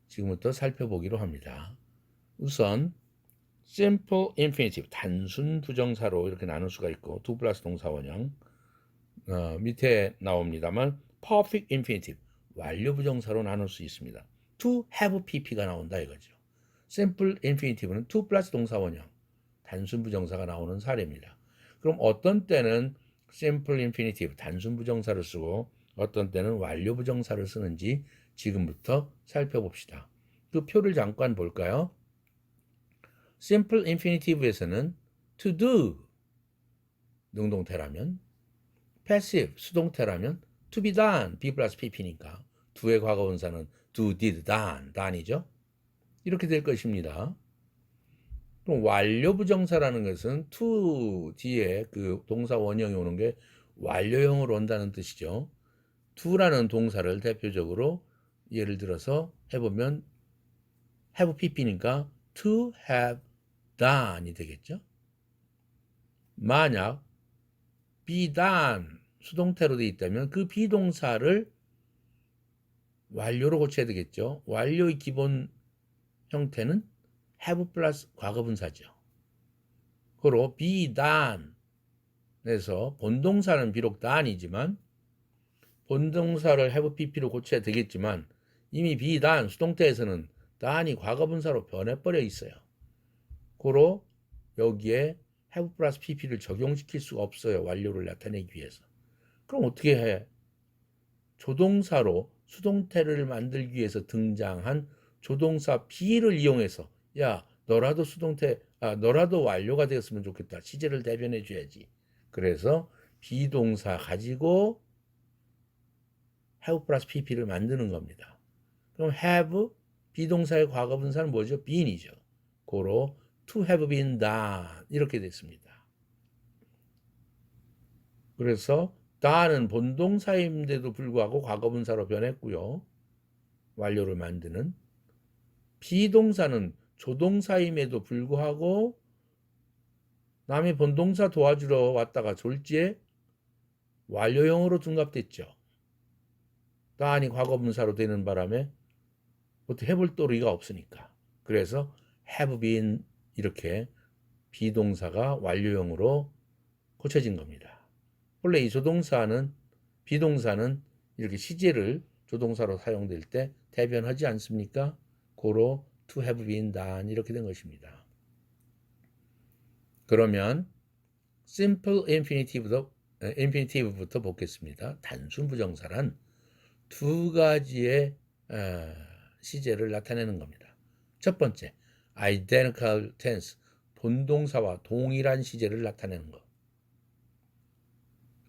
지금부터 살펴보기로 합니다. 우선 simple infinitive, 단순 부정사로 이렇게 나눌 수가 있고 to 플러스 동사 원형 밑에 나옵니다만 perfect infinitive, 완료 부정사로 나눌 수 있습니다. to have pp가 나온다 이거죠. simple infinitive는 to 플러스 동사 원형, 단순 부정사가 나오는 사례입니다. 그럼 어떤 때는 simple infinitive, 단순 부정사를 쓰고 어떤 때는 완료 부정사를 쓰는지 지금부터 살펴봅시다. 그 표를 잠깐 볼까요? simple infinitive에서는 to do 능동태라면, passive 수동태라면 to be done be 플러스 pp니까 do의 과거분사는 do, did, done이죠. 이렇게 될 것입니다. 그럼 완료 부정사라는 것은 to 뒤에 그 동사 원형이 오는 게 완료형으로 온다는 뜻이죠. to라는 동사를 대표적으로 예를 들어서 해보면 have pp니까 to have done이 되겠죠. 만약 be done 수동태로 되어 있다면 그 비동사를 완료로 고쳐야 되겠죠. 완료의 기본 형태는 have 플러스 과거분사죠. 그리고 be done 에서 본동사는 비록 done이지만 본동사를 have pp로 고쳐야 되겠지만 이미 be done 수동태에서는 done이 과거분사로 변해버려 있어요. 고로 여기에 have 플러스 pp를 적용시킬 수가 없어요. 완료를 나타내기 위해서. 그럼 어떻게 해? 조동사로 수동태를 만들기 위해서 등장한 조동사 be를 이용해서 야 너라도 너라도 완료가 되었으면 좋겠다. 시제를 대변해 줘야지. 그래서 비동사 가지고 have 플러스 pp를 만드는 겁니다. 그럼 have 비동사의 과거 분사는 뭐죠? been이죠. 고로 to have been done 이렇게 됐습니다. 그래서 done은 본동사인데도 불구하고 과거 분사로 변했고요. 완료를 만드는 비동사는 조동사임에도 불구하고 남의 본동사 도와주러 왔다가 졸지에 완료형으로 둔갑됐죠. done이 과거 분사로 되는 바람에 어떻게 해볼 도리가 없으니까. 그래서 have been 이렇게 비동사가 완료형으로 고쳐진 겁니다. 원래 이 비동사는 이렇게 시제를 조동사로 사용될 때 대변하지 않습니까? 고로 to have been done 이렇게 된 것입니다. 그러면 simple infinitive부터 보겠습니다. 단순 부정사란 두 가지의 시제를 나타내는 겁니다. 첫 번째, identical tense, 본동사와 동일한 시제를 나타내는 것.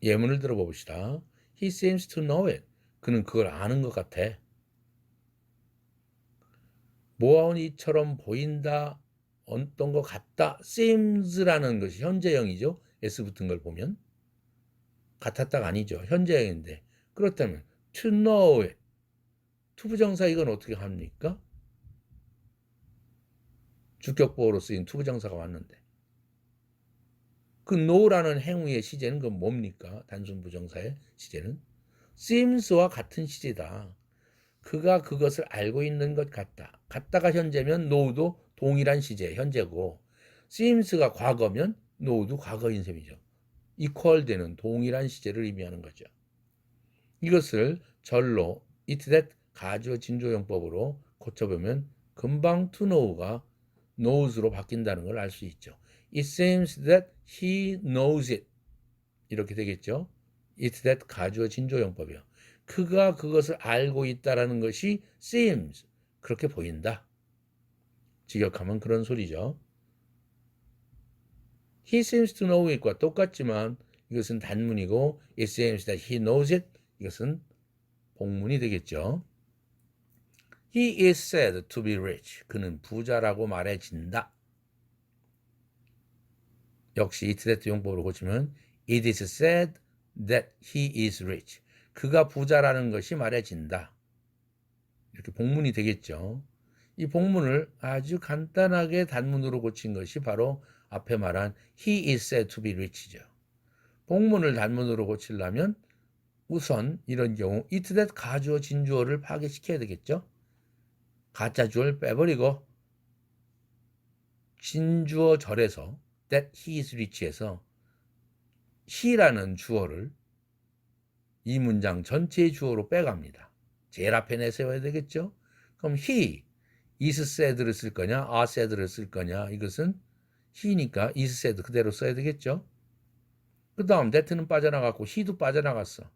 예문을 들어봅시다. He seems to know it. 그는 그걸 아는 것 같아. 뭐하니처럼 보인다, 어떤 것 같다. seems라는 것이 현재형이죠. s 붙은 걸 보면. 같았다가 아니죠. 현재형인데. 그렇다면 to know it. 투부정사 이건 어떻게 합니까? 주격보어로 쓰인 투부정사가 왔는데. 그 know라는 행위의 시제는 그건 뭡니까? 단순 부정사의 시제는 seems와 같은 시제다. 그가 그것을 알고 있는 것 같다. 같다가 현재면 know도 동일한 시제, 현재고 seems가 과거면 know도 과거인 셈이죠. equal 되는 동일한 시제를 의미하는 거죠. 이것을 절로 it that 가주어 진조용법으로 고쳐보면 금방 to know가 knows로 바뀐다는 걸 알 수 있죠. It seems that he knows it. 이렇게 되겠죠. It that 가주어 진조용법이요. 그가 그것을 알고 있다라는 것이 seems. 그렇게 보인다. 직역하면 그런 소리죠. He seems to know it과 똑같지만 이것은 단문이고 It seems that he knows it. 이것은 복문이 되겠죠. He is said to be rich. 그는 부자라고 말해진다. 역시 it that 용법으로 고치면 It is said that he is rich. 그가 부자라는 것이 말해진다. 이렇게 복문이 되겠죠. 이 복문을 아주 간단하게 단문으로 고친 것이 바로 앞에 말한 he is said to be rich죠. 복문을 단문으로 고치려면 우선 이런 경우 it that 가주어 진주어를 파괴시켜야 되겠죠. 가짜 주어를 빼버리고 진주어 절에서 that he is rich에서 he라는 주어를 이 문장 전체의 주어로 빼갑니다. 제일 앞에 내세워야 되겠죠. 그럼 he is said를 쓸 거냐 are said를 쓸 거냐. 이것은 he니까 is said 그대로 써야 되겠죠. 그 다음 that는 빠져나갔고 he도 빠져나갔어.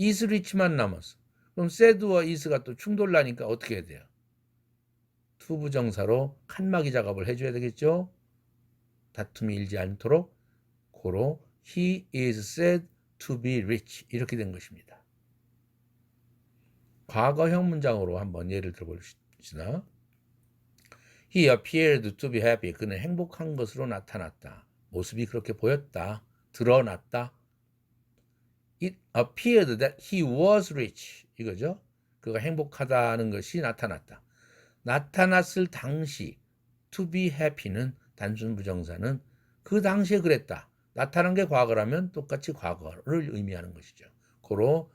is rich만 남았어. 그럼 said와 is가 또 충돌나니까 어떻게 해야 돼요? 투부정사로 칸막이 작업을 해줘야 되겠죠. 다툼이 일지 않도록 고로 he is said to be rich 이렇게 된 것입니다. 과거형 문장으로 한번 예를 들어봅시다. He appeared to be happy. 그는 행복한 것으로 나타났다. 모습이 그렇게 보였다. 드러났다. It appeared that he was rich. 이거죠. 그가 행복하다는 것이 나타났다. 나타났을 당시 to be happy는 단순 부정사는 그 당시에 그랬다. 나타난 게 과거라면 똑같이 과거를 의미하는 것이죠. 고로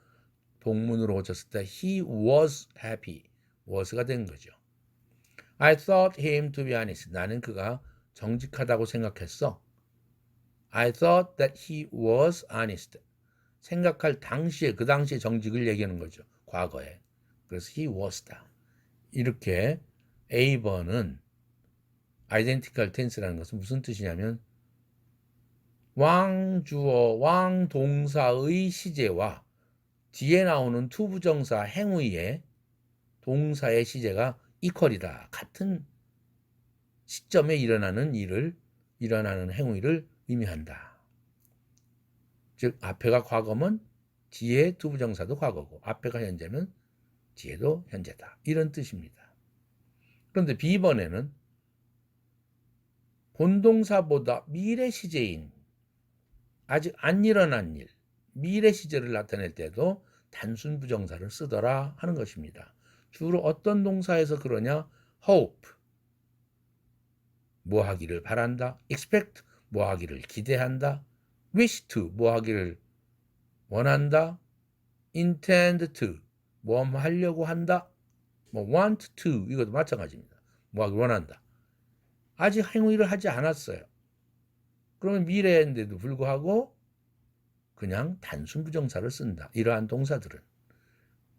동문으로 고쳤을 때 he was happy. was가 된 거죠. I thought him to be honest. 나는 그가 정직하다고 생각했어. I thought that he was honest. 생각할 당시에 그 당시에 정직을 얘기하는 거죠. 과거에. 그래서 he was다. 이렇게 A번은 identical tense라는 것은 무슨 뜻이냐면 왕주어, 왕동사의 시제와 뒤에 나오는 투부정사 행위의 동사의 시제가 이퀄이다. 같은 시점에 일어나는 행위를 의미한다. 즉 앞에가 과거면 뒤에 투부정사도 과거고 앞에가 현재면 뒤에도 현재다. 이런 뜻입니다. 그런데 B번에는 본동사보다 미래 시제인 아직 안 일어난 일, 미래 시제를 나타낼 때도 단순 부정사를 쓰더라 하는 것입니다. 주로 어떤 동사에서 그러냐? hope, 뭐 하기를 바란다. expect, 뭐 하기를 기대한다. wish to, 뭐 하기를 원한다. intend to, 뭐 하려고 한다. 뭐 want to, 이것도 마찬가지입니다. 뭐 하기를 원한다. 아직 행위를 하지 않았어요. 그러면 미래인데도 불구하고 그냥 단순 부정사를 쓴다. 이러한 동사들은.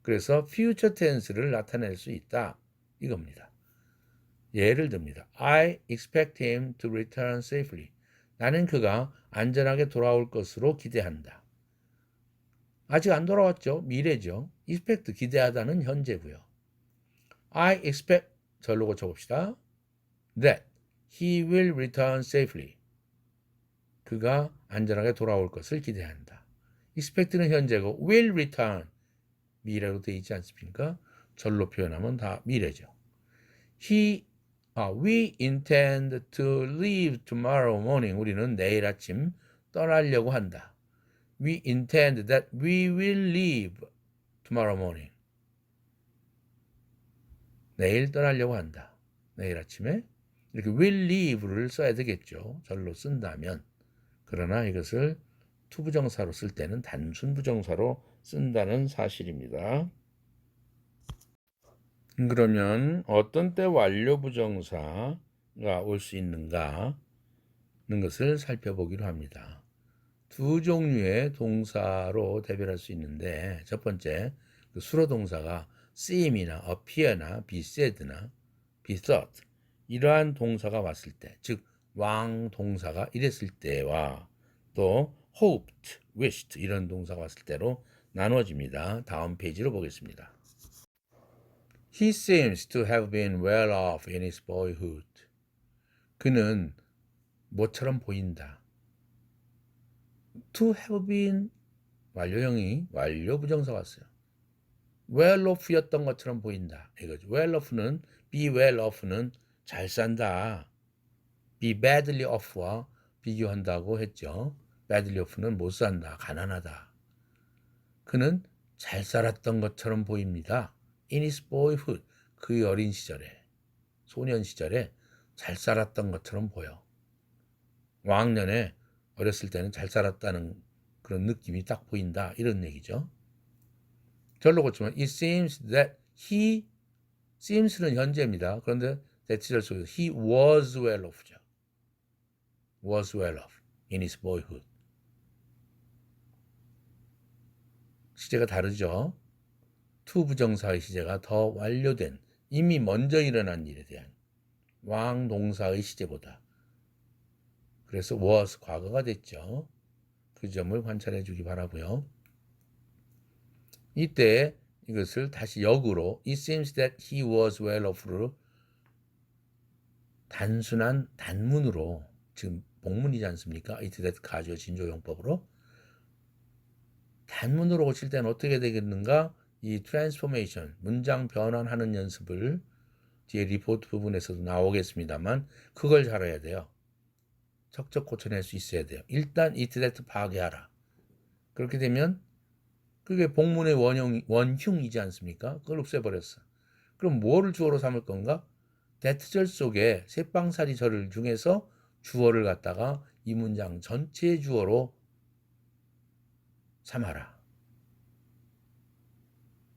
그래서 future tense를 나타낼 수 있다. 이겁니다. 예를 듭니다. I expect him to return safely. 나는 그가 안전하게 돌아올 것으로 기대한다. 아직 안 돌아왔죠. 미래죠. expect 기대하다는 현재고요. I expect 절로 고쳐봅시다. that he will return safely. 그가 안전하게 돌아올 것을 기대한다. expect는 현재고 will return 미래로 되어 있지 않습니까? 절로 표현하면 다 미래죠. We intend to leave tomorrow morning. 우리는 내일 아침 떠나려고 한다. We intend that we will leave tomorrow morning. 내일 떠나려고 한다. 내일 아침에 이렇게 will leave를 써야 되겠죠. 절로 쓴다면. 그러나 이것을 투부정사로 쓸 때는 단순 부정사로 쓴다는 사실입니다. 그러면 어떤 때 완료 부정사가 올 수 있는가 하는 것을 살펴보기로 합니다. 두 종류의 동사로 대별할 수 있는데 첫 번째 그 수로 동사가 seem이나 appear나 be said나 be thought 이러한 동사가 왔을 때, 즉 왕 동사가 이랬을 때와 또 hoped, wished 이런 동사가 왔을 때로 나누어집니다. 다음 페이지로 보겠습니다. He seems to have been well off in his boyhood. 그는 뭐처럼 보인다. To have been 완료형이 완료 부정사 왔어요. well off였던 것처럼 보인다. 이거죠. well off는 be well off는 잘 산다. be badly off와 비교한다고 했죠. badly off는 못 산다. 가난하다. 그는 잘 살았던 것처럼 보입니다. In his boyhood, 그의 어린 시절에, 소년 시절에 잘 살았던 것처럼 보여. 왕년에 어렸을 때는 잘 살았다는 그런 느낌이 딱 보인다. 이런 얘기죠. 절로 고치면 it seems that he, seems는 현재입니다. 그런데 대치절 속에서 he was well off죠. was well off in his boyhood. 시제가 다르죠. to 부정사의 시제가 더 완료된 이미 먼저 일어난 일에 대한 왕 동사의 시제보다 그래서 was 과거가 됐죠. 그 점을 관찰해 주기 바라고요. 이때 이것을 다시 역으로 it seems that he was well off로 단순한 단문으로 지금 복문이지 않습니까? it that 가주어 진조용법으로 단문으로 고칠 때는 어떻게 되겠는가? 이 트랜스포메이션, 문장 변환하는 연습을 뒤에 리포트 부분에서도 나오겠습니다만 그걸 잘 해야 돼요. 척척 고쳐낼 수 있어야 돼요. 일단 it that 파괴하라. 그렇게 되면 그게 복문의 원흉이지 않습니까? 그걸 없애버렸어. 그럼 뭐를 주어로 삼을 건가? that절 속에 새빵살이 절을 중에서 주어를 갖다가 이 문장 전체의 주어로 삼아라.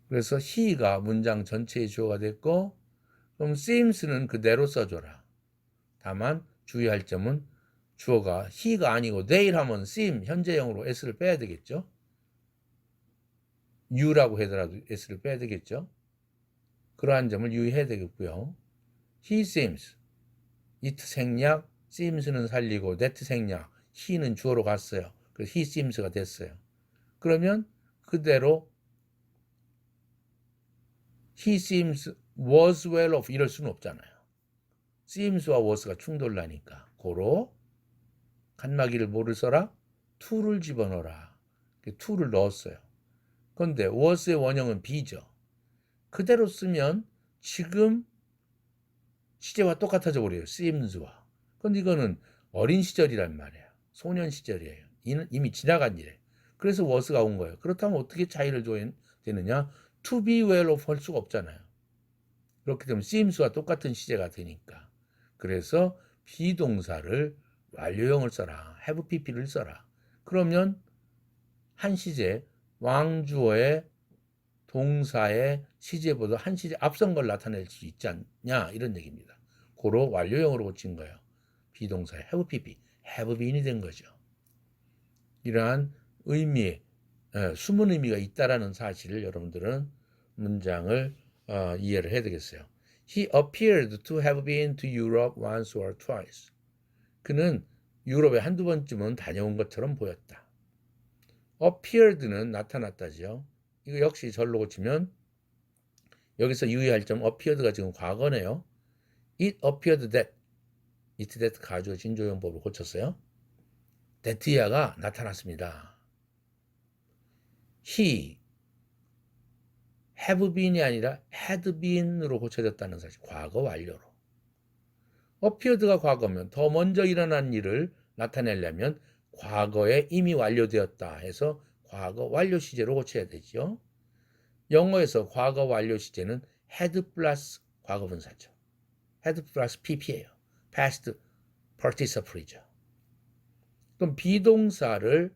그래서 he가 문장 전체의 주어가 됐고 그럼 seems는 그대로 써줘라. 다만 주의할 점은 주어가 he가 아니고 they 하면 seem 현재형으로 s를 빼야 되겠죠. you라고 하더라도 s를 빼야 되겠죠. 그러한 점을 유의해야 되겠고요. he seems it 생략 seems는 살리고 that 생략 he는 주어로 갔어요. 그래서 he seems가 됐어요. 그러면 그대로 he seems was well off 이럴 수는 없잖아요. seems와 was가 충돌나니까 고로 칸막이를 뭐를 써라? to를 집어넣어라. to를 넣었어요. 그런데 was의 원형은 be죠. 그대로 쓰면 지금 시제와 똑같아져 버려요. seems와. 그런데 이거는 어린 시절이란 말이에요. 소년 시절이에요. 이미 지나간 일이에요. 그래서 was가 온 거예요. 그렇다면 어떻게 차이를 줘야 되느냐? to be well off 할 수가 없잖아요. 그렇기 때문에 seems와 똑같은 시제가 되니까. 그래서 비동사를 완료형을 써라. have pp를 써라. 그러면 한 시제 왕주어의 동사의 시제보다 한 시제 앞선 걸 나타낼 수 있지 않냐 이런 얘기입니다. 고로 완료형으로 고친 거예요. 비동사의 have pp, have been이 된 거죠. 이러한 의미, 숨은 의미가 있다라는 사실을 여러분들은 문장을 이해를 해야 되겠어요. He appeared to have been to Europe once or twice. 그는 유럽에 한두 번쯤은 다녀온 것처럼 보였다. appeared는 나타났다죠. 이거 역시 절로 고치면 여기서 유의할 점 appeared가 지금 과거네요. It appeared that it that 가주어 진조용법을 고쳤어요. that야가 나타났습니다. he have been이 아니라 had been으로 고쳐졌다는 사실. 과거 완료로. appeared가 과거면 더 먼저 일어난 일을 나타내려면 과거에 이미 완료되었다 해서 과거 완료 시제로 고쳐야 되죠. 영어에서 과거 완료 시제는 had 플러스 과거분사죠. had 플러스 pp예요. past participle이죠. 그럼 비동사를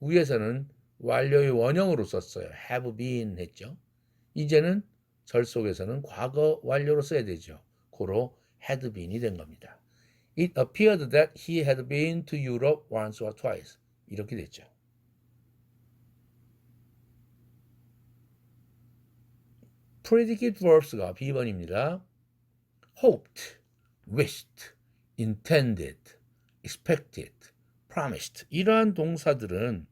위에서는 완료의 원형으로 썼어요. have been 했죠. 이제는 절 속에서는 과거 완료로 써야 되죠. 고로 had been이 된 겁니다. It appeared that he had been to Europe once or twice. 이렇게 됐죠. predicate verbs가 B번입니다. hoped, wished, intended, expected, promised 이러한 동사들은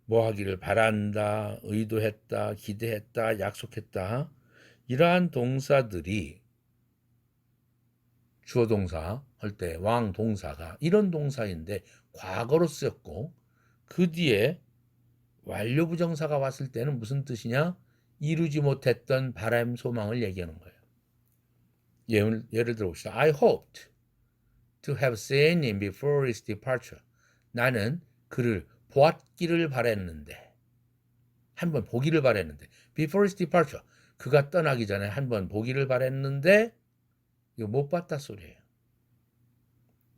뭐 하기를 바란다, 의도했다, 기대했다, 약속했다 이러한 동사들이 주어 동사 할 때 왕 동사가 이런 동사인데 과거로 쓰였고 그 뒤에 완료 부정사가 왔을 때는 무슨 뜻이냐? 이루지 못했던 바람, 소망을 얘기하는 거예요. 예를 들어 봅시다. I hoped to have seen him before his departure. 나는 그를 보았기를 바랬는데 한번 보기를 바랬는데 before his departure. 그가 떠나기 전에 한번 보기를 바랬는데 이거 못 봤다 소리예요.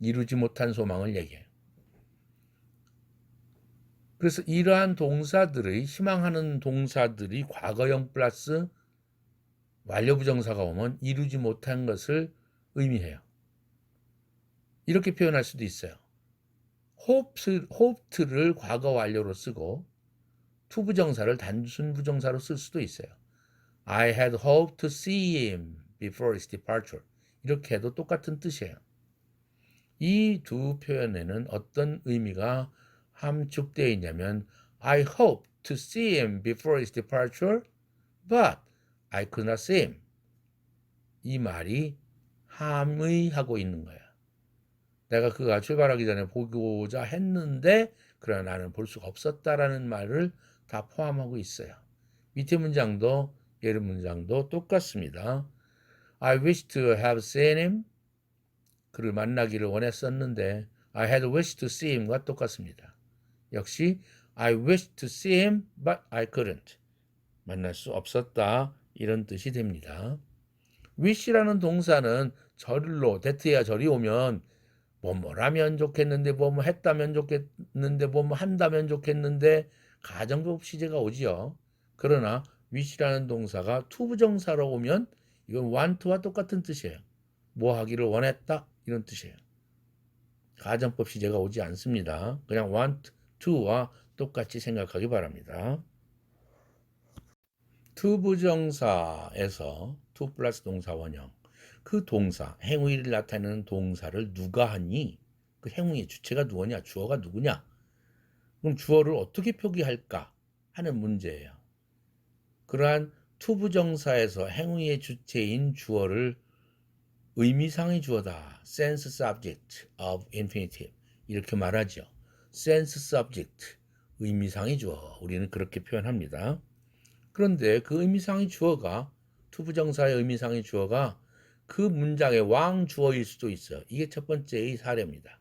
이루지 못한 소망을 얘기해요. 그래서 이러한 동사들의 희망하는 동사들이 과거형 플러스 완료부정사가 오면 이루지 못한 것을 의미해요. 이렇게 표현할 수도 있어요. hope를 과거 완료로 쓰고 투부정사를 단순 부정사로 쓸 수도 있어요. I had hoped to see him before his departure. 이렇게 해도 똑같은 뜻이에요. 이 두 표현에는 어떤 의미가 함축되어 있냐면 I hoped to see him before his departure, but I could not see him. 이 말이 함의하고 있는 거야. 내가 그가 출발하기 전에 보고자 했는데 그러나 나는 볼 수가 없었다라는 말을 다 포함하고 있어요. 밑에 문장도 예를 문장도 똑같습니다. I wish to have seen him. 그를 만나기를 원했었는데 I had wished to see him과 똑같습니다. 역시 I wished to see him but I couldn't. 만날 수 없었다 이런 뜻이 됩니다. wish라는 동사는 절로 that야 절이 오면 뭐뭐라면 좋겠는데 뭐뭐 했다면 좋겠는데 뭐뭐 한다면 좋겠는데 가정법 시제가 오지요. 그러나 wish라는 동사가 투부정사로 오면 이건 want와 똑같은 뜻이에요. 뭐 하기를 원했다 이런 뜻이에요. 가정법 시제가 오지 않습니다. 그냥 want to와 똑같이 생각하기 바랍니다. 투부정사에서 to 플러스 동사 원형 그 동사 행위를 나타내는 동사를 누가 하니? 그 행위의 주체가 누구냐? 주어가 누구냐? 그럼 주어를 어떻게 표기할까 하는 문제예요. 그러한 투부정사에서 행위의 주체인 주어를 의미상의 주어다. sense subject of infinitive 이렇게 말하죠. sense subject 의미상의 주어. 우리는 그렇게 표현합니다. 그런데 그 의미상의 주어가 투부정사의 의미상의 주어가 그 문장의 왕주어일 수도 있어요. 이게 첫 번째의 사례입니다.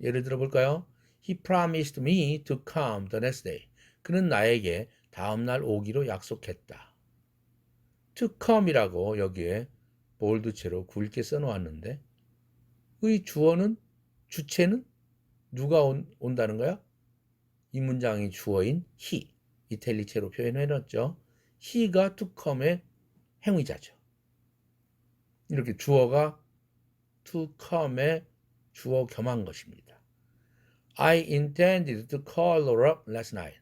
예를 들어 볼까요? He promised me to come the next day. 그는 나에게 다음날 오기로 약속했다. To come이라고 여기에 볼드체로 굵게 써놓았는데 의 주어는 주체는 누가 온다는 거야? 이 문장의 주어인 he, 이탈리체로 표현해놨죠. he가 to come의 행위자죠. 이렇게 주어가 to come의 주어 겸한 것입니다. I intended to call her up last night.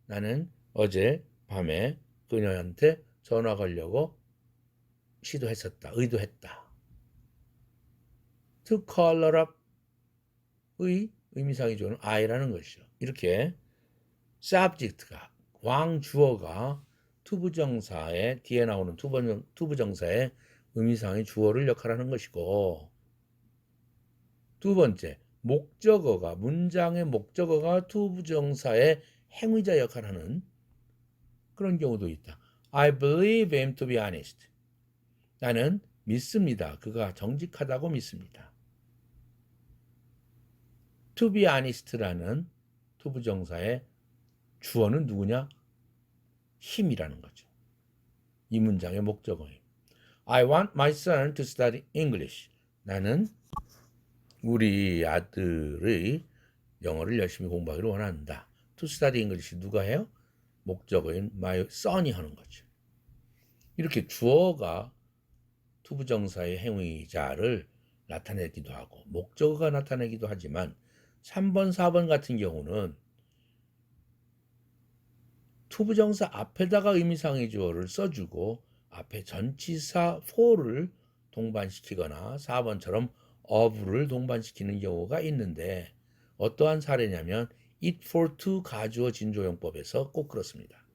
나는 어제 밤에 그녀한테 전화 걸려고 시도했었다. 의도했다. To call her up의 의미상의 주어는 I라는 것이죠. 이렇게 subject가 왕주어가 투부정사의 뒤에 나오는 투부정사의 의미상의 주어를 역할하는 것이고 두 번째 목적어가 문장의 목적어가 투부정사의 행위자 역할을 하는 그런 경우도 있다. I believe him to be honest. 나는 믿습니다. 그가 정직하다고 믿습니다. To be honest라는 투부정사의 주어는 누구냐? 힘이라는 거죠. 이 문장의 목적어예요. I want my son to study English. 나는 우리 아들의 영어를 열심히 공부하기를 원한다. To study English 누가 해요? 목적어인 my son이 하는 거죠. 이렇게 주어가 투부정사의 행위자를 나타내기도 하고 목적어가 나타내기도 하지만 3번, 4번 같은 경우는 투부정사 앞에다가 의미상의 주어를 써주고 앞에 전치사 for를 동반시키거나 4번처럼 of를 동반시키는 경우가 있는데 어떠한 사례냐면 it for to 가주어 진조용법에서 꼭 그렇습니다.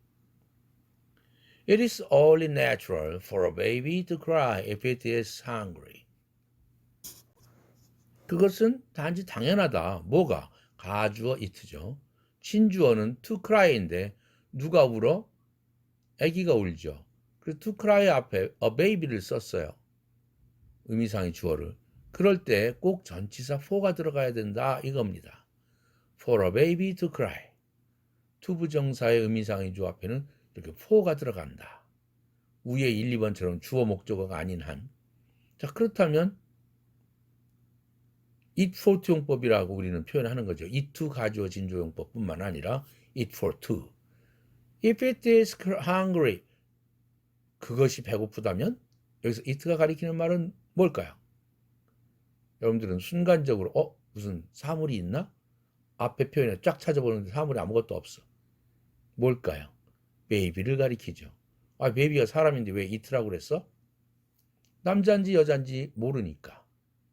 It is only natural for a baby to cry if it is hungry. 그것은 단지 당연하다. 뭐가? 가주어 it죠. 진주어는 to cry인데 누가 울어? 아기가 울죠. 그래서 to cry 앞에 a baby를 썼어요. 의미상의 주어를. 그럴 때 꼭 전치사 for가 들어가야 된다 이겁니다. For a baby to cry. 투부정사의 의미상의 주어 앞에는 이렇게 for가 들어간다. 위에 1, 2번처럼 주어 목적어가 아닌 한. 자, 그렇다면 it for to 용법이라고 우리는 표현하는 거죠. it to 가주어 진조용법뿐만 아니라 it for to. If it is hungry, 그것이 배고프다면 여기서 it가 가리키는 말은 뭘까요? 여러분들은 순간적으로 무슨 사물이 있나? 앞에 표현에 쫙 찾아보는데 사물이 아무것도 없어. 뭘까요? 베이비를 가리키죠. 아, 베이비가 사람인데 왜 it라고 그랬어? 남자인지 여자인지 모르니까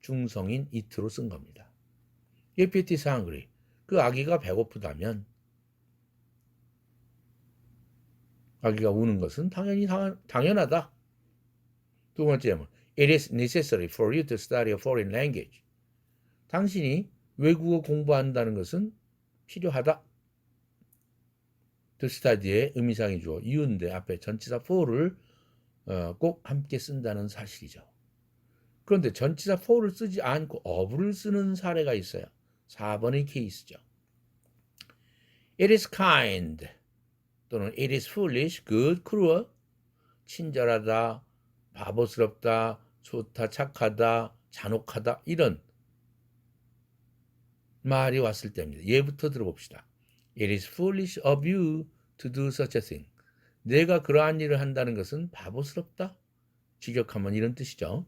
중성인 it로 쓴 겁니다. If it is hungry, 그 아기가 배고프다면 아기가 우는 것은 당연하다. 두 번째는 It is necessary for you to study a foreign language. 당신이 외국어 공부한다는 것은 필요하다. To study의 의미상의 주어 이유인데 앞에 전치사 for를 꼭 함께 쓴다는 사실이죠. 그런데 전치사 for를 쓰지 않고 of를 쓰는 사례가 있어요. 4번의 케이스죠. It is kind 또는 it is foolish, good, cruel, 친절하다, 바보스럽다, 좋다, 착하다, 잔혹하다 이런 말이 왔을 때입니다. 예부터 들어봅시다. It is foolish of you to do such a thing. 내가 그러한 일을 한다는 것은 바보스럽다, 직역하면 이런 뜻이죠.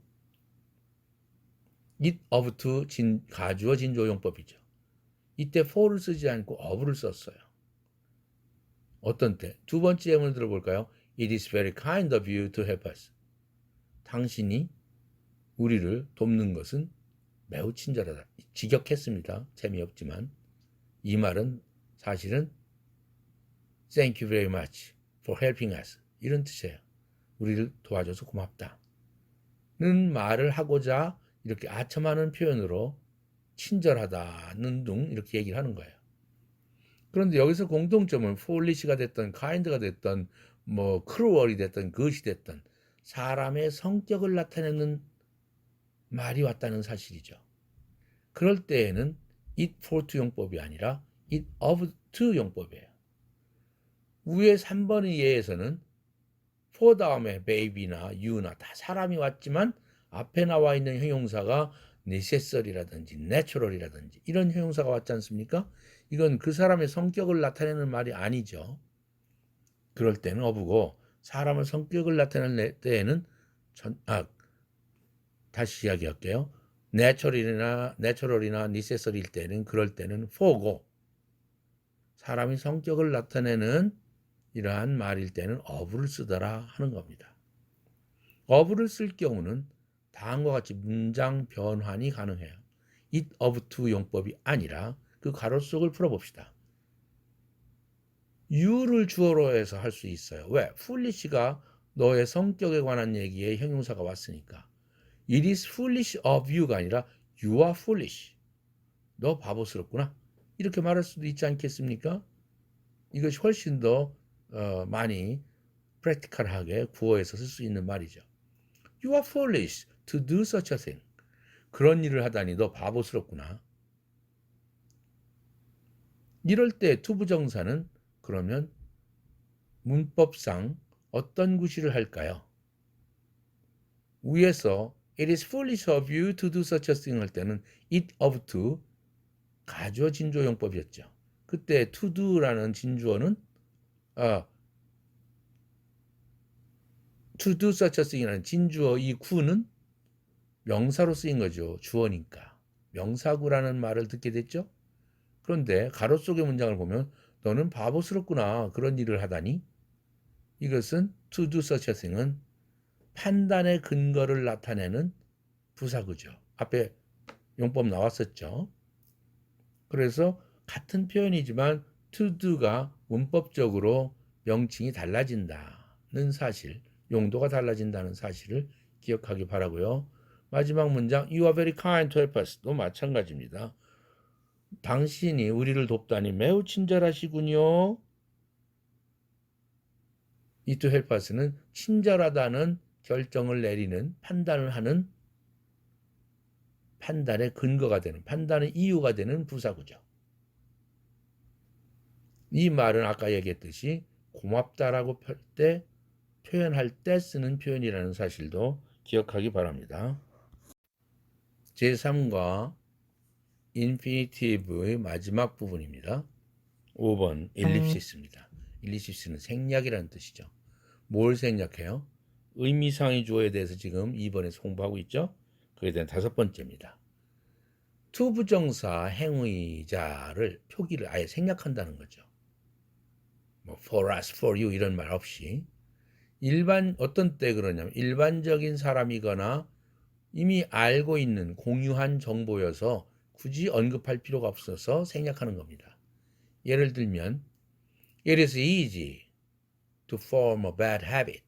it of to 가주어 진조용법이죠. 이때 for를 쓰지 않고 of를 썼어요. 어떤 때? 두 번째 예문을 들어볼까요? It is very kind of you to help us. 당신이 우리를 돕는 것은 매우 친절하다. 직역했습니다. 재미없지만 이 말은 사실은 Thank you very much for helping us. 이런 뜻이에요. 우리를 도와줘서 고맙다. 는 말을 하고자 이렇게 아첨하는 표현으로 친절하다는 둥 이렇게 얘기를 하는 거예요. 그런데 여기서 공통점은 foolish가 됐던 kind가 됐던 뭐 cruel이 됐던 그것이 됐던 사람의 성격을 나타내는 말이 왔다는 사실이죠. 그럴 때에는 it for to 용법이 아니라 it of to 용법이에요. 위에 3번의 예에서는 for 다음에 baby나 you나 다 사람이 왔지만 앞에 나와 있는 형용사가 necessary라든지 natural이라든지 이런 형용사가 왔지 않습니까? 이건 그 사람의 성격을 나타내는 말이 아니죠. 그럴 때는 of고 사람의 성격을 나타낼 때에는 다시 이야기할게요. natural이나 necessary일 때는 그럴 때는 for고 사람이 성격을 나타내는 이러한 말일 때는 of를 쓰더라 하는 겁니다. of를 쓸 경우는 다음과 같이 문장 변환이 가능해요. it of to 용법이 아니라 그 가로 속을 풀어봅시다. you를 주어로 해서 할 수 있어요. 왜? foolish가 너의 성격에 관한 얘기에 형용사가 왔으니까. It is foolish of you가 아니라 you are foolish. 너 바보스럽구나. 이렇게 말할 수도 있지 않겠습니까? 이것이 훨씬 더 많이 프랙티컬하게 구어에서 쓸 수 있는 말이죠. You are foolish to do such a thing. 그런 일을 하다니 너 바보스럽구나. 이럴 때 투부정사는 그러면 문법상 어떤 구실을 할까요? 위에서 It is foolish of you to do such a thing 할 때는 it of to 가주어 진주어용법이었죠. 그때 to do라는 진주어는 to do such a thing이라는 진주어 이 구는 명사로 쓰인 거죠. 주어니까. 명사구라는 말을 듣게 됐죠. 그런데 가로 속의 문장을 보면 너는 바보스럽구나. 그런 일을 하다니. 이것은 to do such a thing은 판단의 근거를 나타내는 부사구죠. 앞에 용법 나왔었죠. 그래서 같은 표현이지만 to do가 문법적으로 명칭이 달라진다는 사실, 용도가 달라진다는 사실을 기억하기 바라고요. 마지막 문장 You are very kind to help us도 마찬가지입니다. 당신이 우리를 돕다니 매우 친절하시군요. 이 to help us는 친절하다는 결정을 내리는 판단을 하는 판단의 근거가 되는 판단의 이유가 되는 부사구죠. 이 말은 아까 얘기했듯이 고맙다라고 표현할 때 쓰는 표현이라는 사실도 기억하기 바랍니다. 제3과 인피니티브의 마지막 부분입니다. 5번 일립시스입니다. 일립시스는 생략이라는 뜻이죠. 뭘 생략해요? 의미상의 주어에 대해서 지금 2번에서 공부하고 있죠. 그에 대한 5번째입니다. 투부정사 행의자를 표기를 아예 생략한다는 거죠. 뭐 for us, for you 이런 말 없이 어떤 때 그러냐면 일반적인 사람이거나 이미 알고 있는 공유한 정보여서 굳이 언급할 필요가 없어서 생략하는 겁니다. 예를 들면 It is easy to form a bad habit.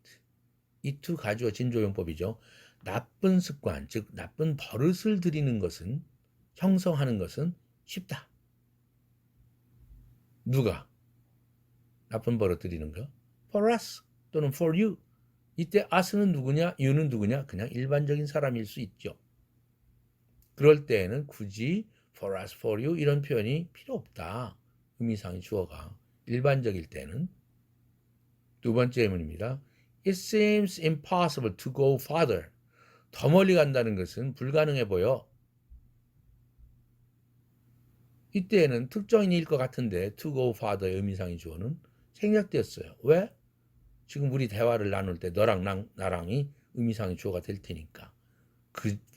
이 to 가주어 진조용법이죠. 나쁜 습관, 즉 나쁜 버릇을 들이는 것은 형성하는 것은 쉽다. 누가? 나쁜 버릇 들이는 거? For us 또는 for you. 이때 us는 누구냐? you는 누구냐? 그냥 일반적인 사람일 수 있죠. 그럴 때에는 굳이 for us, for you 이런 표현이 필요 없다. 의미상의 주어가. 일반적일 때는. 두 번째 예문입니다. It seems impossible to go farther. 더 멀리 간다는 것은 불가능해 보여. 이때에는 특정인일 것 같은데 to go farther의 의미상의 주어는 생략되었어요. 왜? 지금 우리 대화를 나눌 때 너랑 나랑이 의미상의 주어가 될 테니까.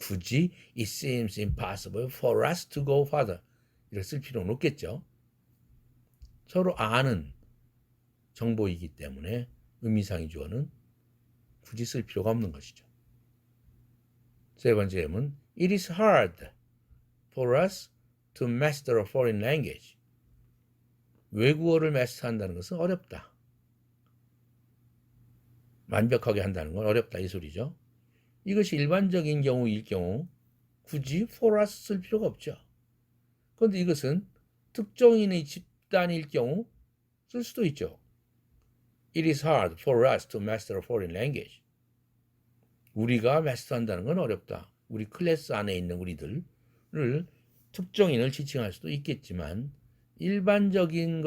굳이 it seems impossible for us to go farther 이렇게 쓸 필요는 없겠죠. 서로 아는 정보이기 때문에 의미상의 주어는 굳이 쓸 필요가 없는 것이죠. 세 번째 예문 It is hard for us to master a foreign language. 외국어를 마스터한다는 것은 어렵다. 완벽하게 한다는 건 어렵다 이 소리죠. 이것이 일반적인 경우일 경우 굳이 for us 쓸 필요가 없죠. 그런데 이것은 특정인의 집단일 경우 쓸 수도 있죠. It is hard for us to master a foreign language. 우리가 마스터한다는 건 어렵다. 우리 클래스 안에 있는 우리들을 특정인을 지칭할 수도 있겠지만 일반적인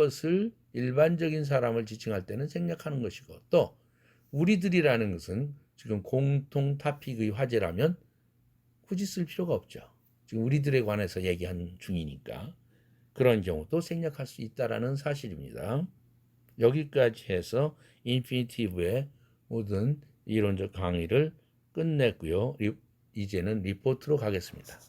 사람을 지칭할 때는 생략하는 것이고, 또 우리들이라는 것은 지금 공통 토픽의 화제라면 굳이 쓸 필요가 없죠. 지금 우리들에 관해서 얘기하는 중이니까 그런 경우도 생략할 수 있다라는 사실입니다. 여기까지 해서 인피니티브의 모든 이론적 강의를 끝냈고요. 이제는 리포트로 가겠습니다.